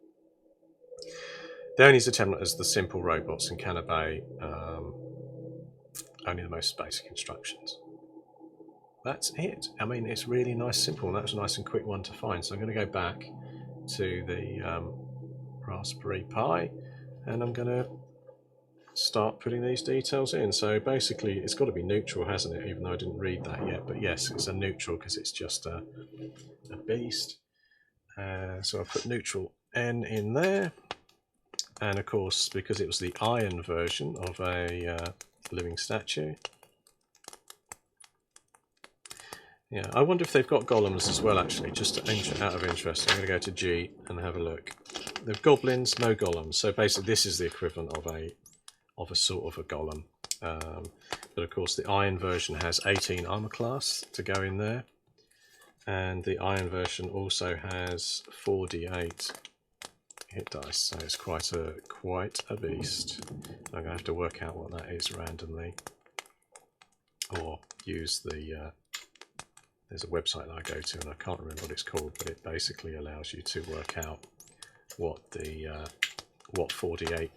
They only use the template as the simple robots and can obey only the most basic instructions. That's it. I mean, it's really nice, simple, and that was a nice and quick one to find. So I'm going to go back to the Raspberry Pi, and I'm going to start putting these details in. So basically, it's got to be neutral, hasn't it? Even though I didn't read that yet. But yes, it's a neutral because it's just a beast. So I'll put neutral N in there, and of course because it was the iron version of a living statue. Yeah, I wonder if they've got golems as well, actually, just out of interest. I'm going to go to G and have a look. They've goblins, no golems. So basically this is the equivalent of a sort of a golem. But of course the iron version has 18 armor class to go in there. And the iron version also has 4d8 hit dice, so it's quite a beast. I'm going to have to work out what that is randomly. Or use the... there's a website that I go to and I can't remember what it's called, but it basically allows you to work out what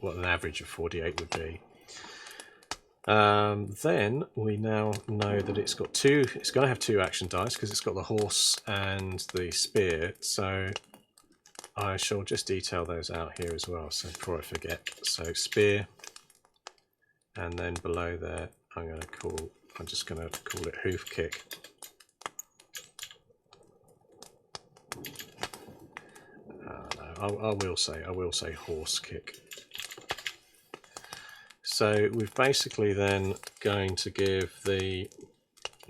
what an average of 48 would be. Then we now know that it's got it's going to have 2 action dice because it's got the horse and the spear, so I shall just detail those out here as well, so before I forget. So spear, and then below there I'm just going to call it hoof kick. I will say horse kick. So we've basically then going to give the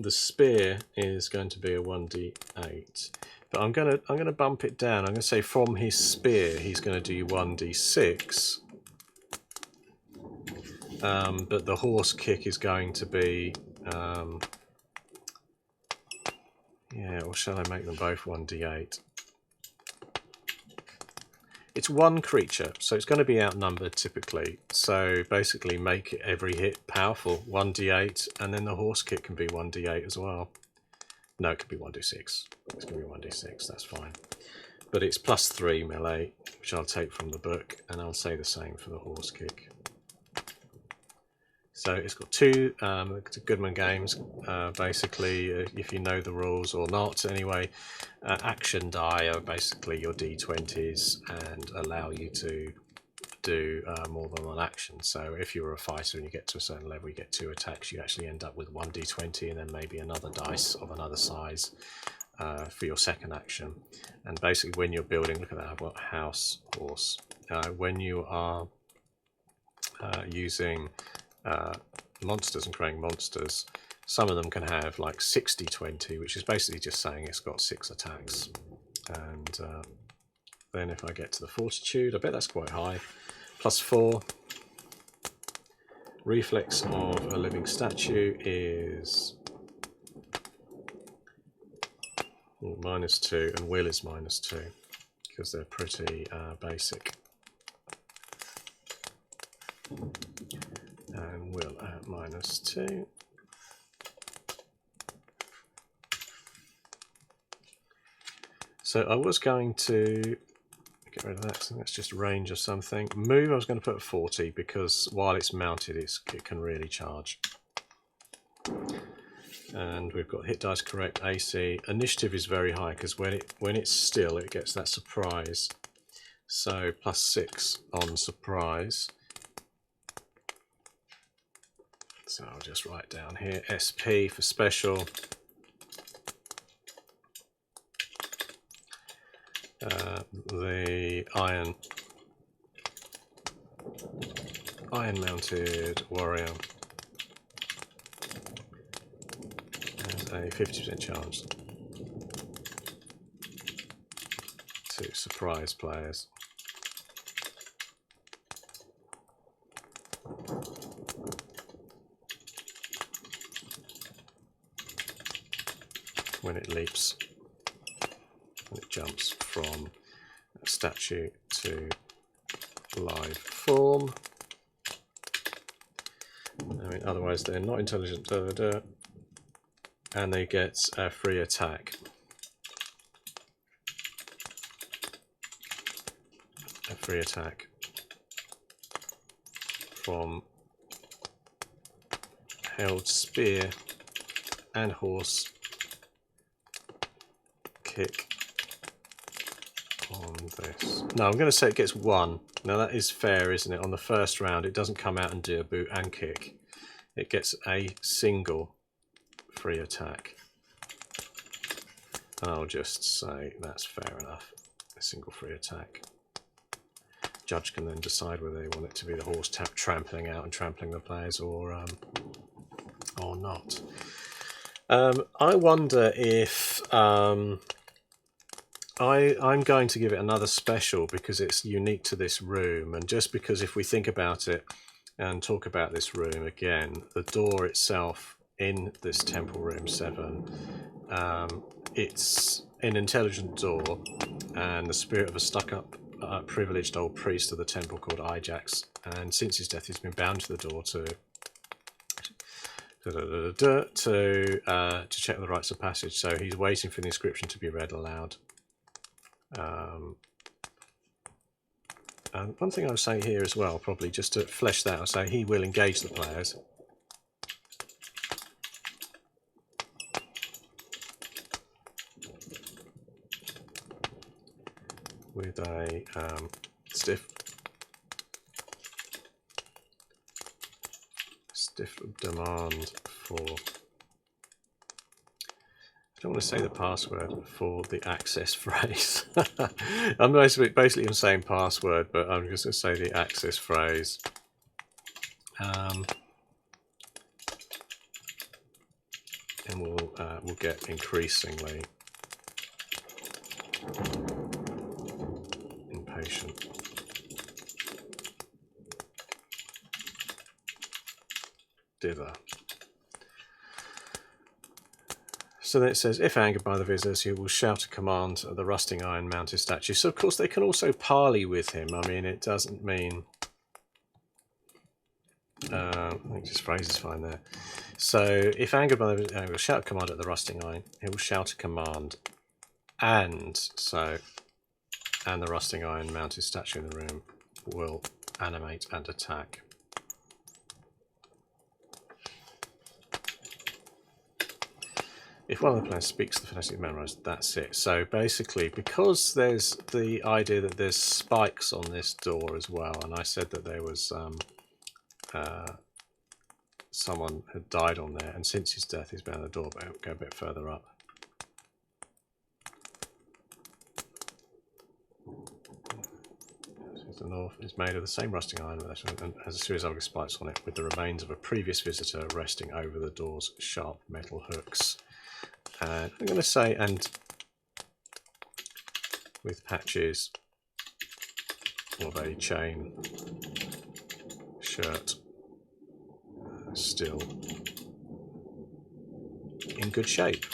spear is going to be a 1d8, but I'm going to bump it down. I'm going to say from his spear he's going to do 1d6, but the horse kick is going to be yeah, or shall I make them both 1d8? It's one creature, so it's going to be outnumbered typically. So basically make every hit powerful, 1d8, and then the horse kick can be 1d8 as well. No, it could be 1d6. It's going to be 1d6, that's fine. But it's +3 melee, which I'll take from the book, and I'll say the same for the horse kick. So it's got 2 Goodman Games, basically, if you know the rules or not. Anyway, action die are basically your d20s and allow you to do more than one action. So if you're a fighter and you get to a certain level, you get 2 attacks, you actually end up with 1d20 and then maybe another dice of another size for your second action. And basically when you're building, look at that, I've got house, horse. When you are using monsters and creating monsters, some of them can have like 60-20, which is basically just saying it's got 6 attacks. And then if I get to the fortitude, I bet that's quite high, +4. Reflex of a living statue is -2, and will is -2 because they're pretty basic. And will at -2. So I was going to get rid of that, so that's just range of something. Move I was going to put at 40 because while it's mounted it can really charge. And we've got hit dice correct, AC. Initiative is very high because when it's still it gets that surprise. So +6 on surprise. So I'll just write down here SP for special. The iron mounted warrior has a 50% chance to surprise players. When it leaps, when it jumps from a statue to live form. I mean, otherwise they're not intelligent, and they get a free attack. A free attack from held spear and horse kick on this. No, I'm going to say it gets 1. Now that is fair, isn't it? On the first round it doesn't come out and do a boot and kick. It gets a single free attack. And I'll just say that's fair enough. A single free attack. judge can then decide whether they want it to be the horse trampling out and trampling the players or not. I wonder if I'm going to give it another special because it's unique to this room, and just because if we think about it and talk about this room again, the door itself in this Temple Room 7, it's an intelligent door, and the spirit of a stuck-up privileged old priest of the temple called Ajax, and since his death he's been bound to the door to check the rites of passage. So he's waiting for the inscription to be read aloud. And one thing I would say here as well, probably just to flesh that, I'll say he will engage the players. With a stiff demand for, I don't want to say the password, for the access phrase. I'm basically saying password, but I'm just going to say the access phrase. And we'll get increasingly impatient. Dither. So then it says, if angered by the visitors, he will shout a command at the rusting iron mounted statue. So of course they can also parley with him. I mean, it doesn't mean... I think this phrase is fine there. So if angered by the visitors, he will shout a command at the rusting iron. He will shout a command, and the rusting iron mounted statue in the room will animate and attack. If one of the players speaks the phonetic memorized, that's it. So basically, because there's the idea that there's spikes on this door as well, and I said that there was someone had died on there, and since his death he's been on the door, but I'll go a bit further up. The north is made of the same rusting iron and has a series of ugly spikes on it, with the remains of a previous visitor resting over the door's sharp metal hooks. And I'm going to say, and with patches of a chain shirt still in good shape.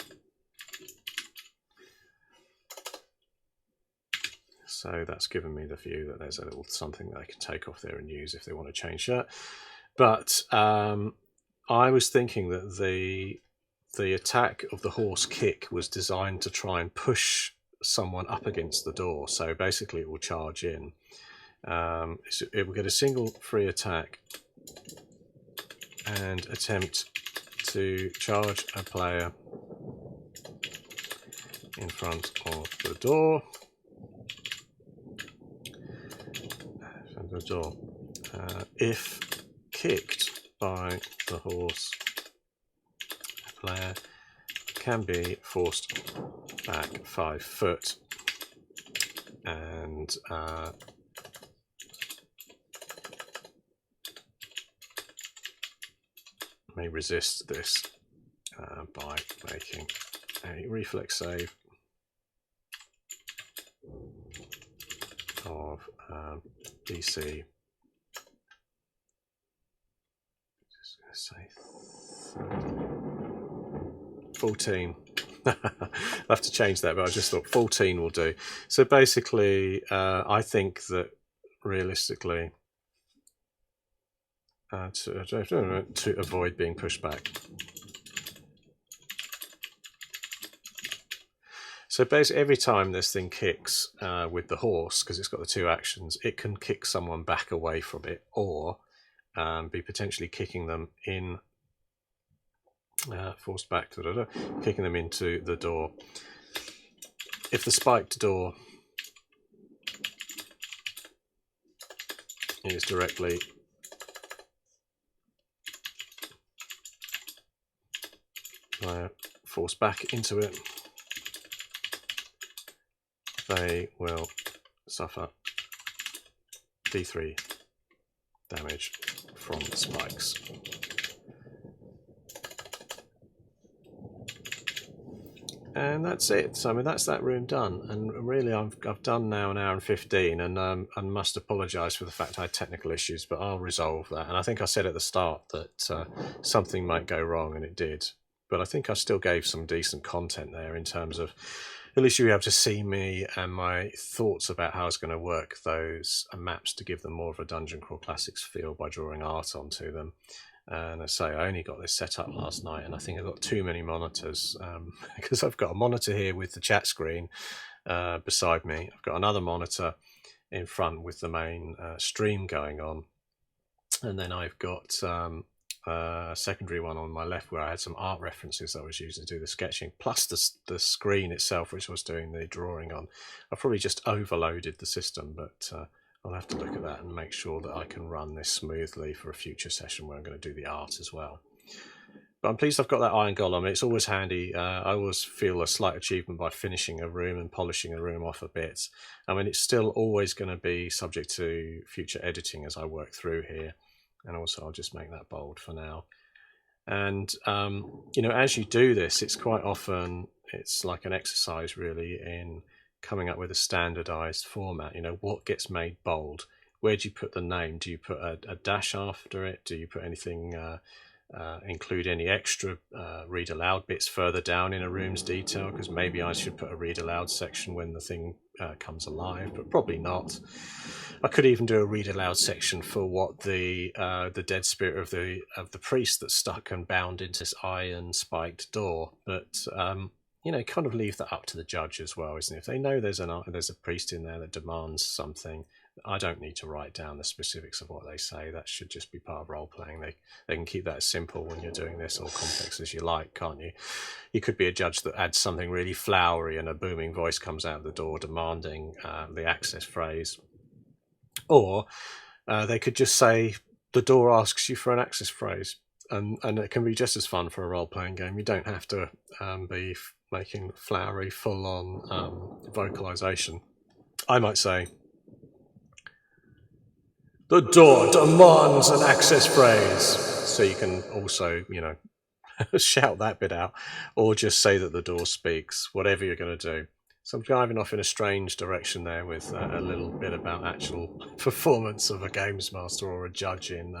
So that's given me the view that there's a little something that I can take off there and use if they want to change shirt. But I was thinking that the attack of the horse kick was designed to try and push someone up against the door. So basically it will charge in. It will get a single free attack and attempt to charge a player in front of the door. If kicked by the horse, the player can be forced back 5 foot and may resist this by making a reflex save of DC. Just going to say 14. I'll have to change that, but I just thought 14 will do. So basically, I think that realistically, to avoid being pushed back. So basically, every time this thing kicks with the horse, because it's got the 2 actions, it can kick someone back away from it, or be potentially kicking them in, forced back, kicking them into the door. If the spiked door is directly forced back into it, they will suffer D3 damage from the spikes. And that's it. So I mean, that's that room done. And really, I've done now an hour and 15, and I must apologise for the fact I had technical issues, but I'll resolve that. And I think I said at the start that something might go wrong, and it did. But I think I still gave some decent content there in terms of at least you were able to see me and my thoughts about how I was going to work those maps to give them more of a Dungeon Crawl Classics feel by drawing art onto them. And I say, I only got this set up last night, and I think I've got too many monitors because I've got a monitor here with the chat screen beside me. I've got another monitor in front with the main stream going on. And then I've got a secondary one on my left where I had some art references that I was using to do the sketching, plus the screen itself, which I was doing the drawing on. I've probably just overloaded the system, but I'll have to look at that and make sure that I can run this smoothly for a future session where I'm going to do the art as well. But I'm pleased I've got that iron golem. It's always handy. I always feel a slight achievement by finishing a room and polishing a room off a bit. I mean, it's still always going to be subject to future editing as I work through here. And also, I'll just make that bold for now. And, you know, as you do this, it's quite often, it's like an exercise really in coming up with a standardized format. You know, what gets made bold? Where do you put the name? Do you put a dash after it? Do you put anything, include any extra read aloud bits further down in a room's detail? Because maybe I should put a read aloud section when the thing comes alive, but probably not. I could even do a read aloud section for what the dead spirit of the priest that's stuck and bound into this iron spiked door, but you know, kind of leave that up to the judge as well, isn't it? If they know there's a priest in there that demands something, I don't need to write down the specifics of what they say. That should just be part of role playing. They can keep that simple when you're doing this, or complex as you like, can't you? You could be a judge that adds something really flowery and a booming voice comes out of the door demanding the access phrase, or they could just say the door asks you for an access phrase, and it can be just as fun for a role playing game. You don't have to be making flowery, full on vocalization. I might say, the door demands an access phrase. So you can also, you know, shout that bit out, or just say that the door speaks, whatever you're going to do. So I'm driving off in a strange direction there with a little bit about actual performance of a games master or a judge in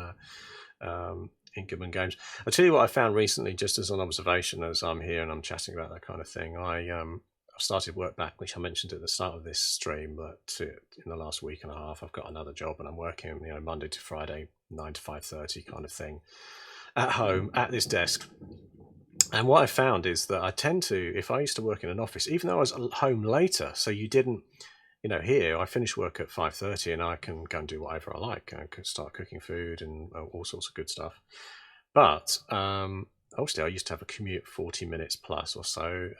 Goodman Games. I'll tell you what I found recently, just as an observation as I'm here and I'm chatting about that kind of thing. I've started work back, which I mentioned at the start of this stream, but in the last week and a half I've got another job and I'm working, you know, Monday to Friday, 9 to 5:30 kind of thing, at home at this desk. And what I found is that I tend to, if I used to work in an office, even though I was home later, so you didn't, you know, here I finish work at 5:30 and I can go and do whatever I like. I could start cooking food and all sorts of good stuff. But obviously I used to have a commute 40 minutes plus or so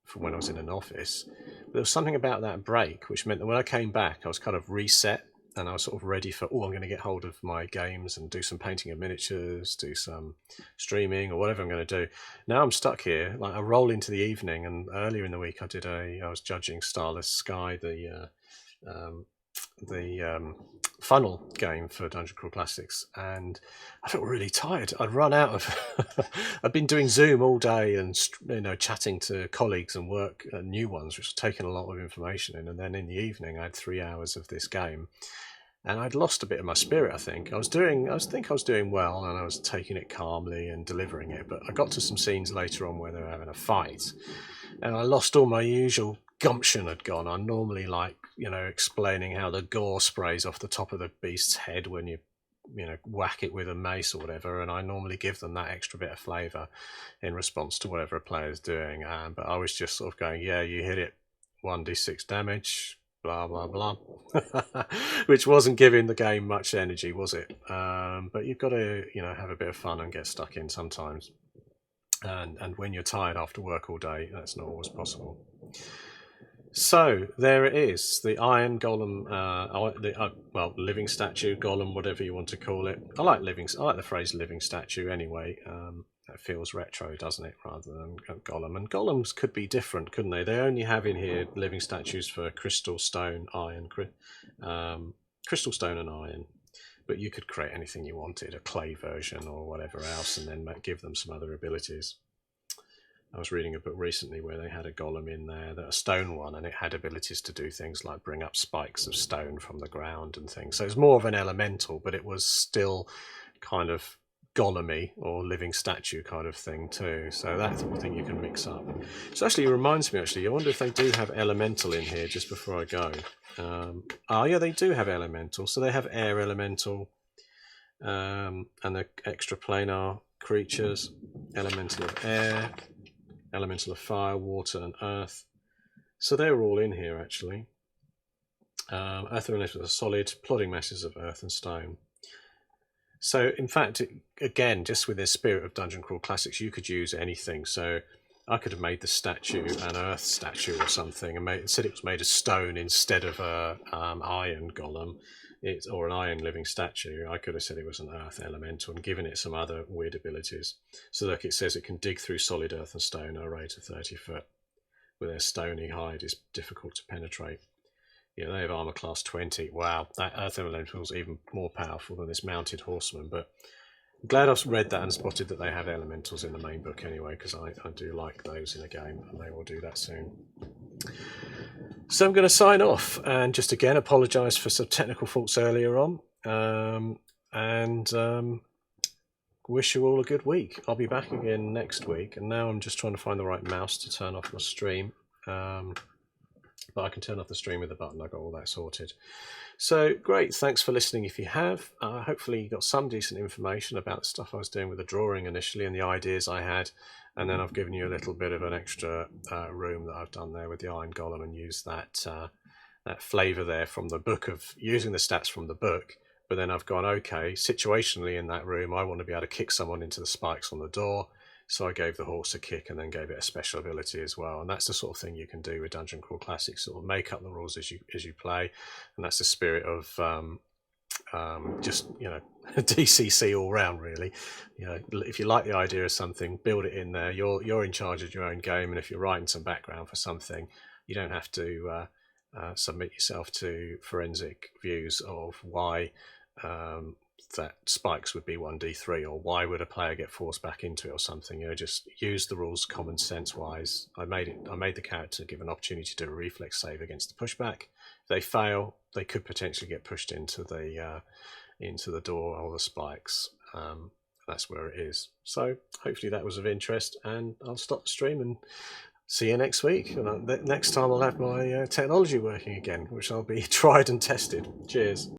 for when I was in an office. But there was something about that break which meant that when I came back I was kind of reset, and I was sort of ready for, I'm going to get hold of my games and do some painting of miniatures, do some streaming or whatever I'm going to do. Now I'm stuck here. Like, I roll into the evening, and earlier in the week I was judging Starless Sky, the funnel game for Dungeon Crawl Classics, and I felt really tired. I'd run out of I'd been doing Zoom all day and, you know, chatting to colleagues and work new ones, which was taking a lot of information in, and then in the evening I had 3 hours of this game. And I'd lost a bit of my spirit, I think. I was doing well, and I was taking it calmly and delivering it. But I got to some scenes later on where they were having a fight, and I lost all my usual gumption had gone. I'm normally, like, you know, explaining how the gore sprays off the top of the beast's head when you know, whack it with a mace or whatever. And I normally give them that extra bit of flavour in response to whatever a player's doing. But I was just sort of going, yeah, you hit it, 1d6 damage, blah blah blah, which wasn't giving the game much energy, was it? But you've got to, you know, have a bit of fun and get stuck in sometimes, and when you're tired after work all day, that's not always possible. So there it is, the iron golem, well, living statue, golem, whatever you want to call it. I like the phrase living statue anyway. That feels retro, doesn't it, rather than golem. And golems could be different, couldn't they? They only have in here living statues for crystal, stone, iron, crystal stone and iron. But you could create anything you wanted, a clay version or whatever else, and then give them some other abilities. I was reading a book recently where they had a golem in there, a stone one, and it had abilities to do things like bring up spikes of stone from the ground and things. So it's more of an elemental, but it was still kind of golemy or living statue kind of thing too. So that sort of thing you can mix up. So actually it reminds me, I wonder if they do have elemental in here just before I go. Oh yeah, they do have elemental. So they have air elemental and the extra planar creatures, elemental of air, elemental of fire, water and earth. So they're all in here actually. Earth elemental are solid plodding masses of earth and stone. So in fact, again, just with the spirit of Dungeon Crawl Classics, you could use anything. So I could have made the statue an earth statue or something, and said it was made of stone instead of a iron golem, or an iron living statue. I could have said it was an earth elemental and given it some other weird abilities. So look, it says it can dig through solid earth and stone at a rate of 30 foot. With their stony hide is difficult to penetrate. Yeah, they have armor class 20. Wow, that earth elemental is even more powerful than this mounted horseman. But I'm glad I've read that and spotted that they have elementals in the main book anyway, because I do like those in a game, and they will do that soon. So I'm going to sign off and just again apologise for some technical faults earlier on, and wish you all a good week. I'll be back again next week, and now I'm just trying to find the right mouse to turn off my stream. But I can turn off the stream with a button. I got all that sorted. So great, thanks for listening if you have. Hopefully you got some decent information about the stuff I was doing with the drawing initially and the ideas I had, and then I've given you a little bit of an extra room that I've done there with the Iron Golem and used that flavour there from the book of using the stats from the book. But then I've gone, okay, situationally in that room I want to be able to kick someone into the spikes on the door. So I gave the horse a kick and then gave it a special ability as well. And that's the sort of thing you can do with Dungeon Crawl Classics, sort of make up the rules as you play. And that's the spirit of just, you know, DCC all round really. You know, if you like the idea of something, build it in there. You're in charge of your own game, and if you're writing some background for something, you don't have to submit yourself to forensic views of why that spikes would be 1d3, or why would a player get forced back into it or something. You know, just use the rules common sense wise. I made the character give an opportunity to do a reflex save against the pushback. If they fail, they could potentially get pushed into the door or the spikes. That's where it is. So hopefully that was of interest, and I'll stop the stream and see you next week. And next time I'll have my technology working again, which I'll be tried and tested. Cheers.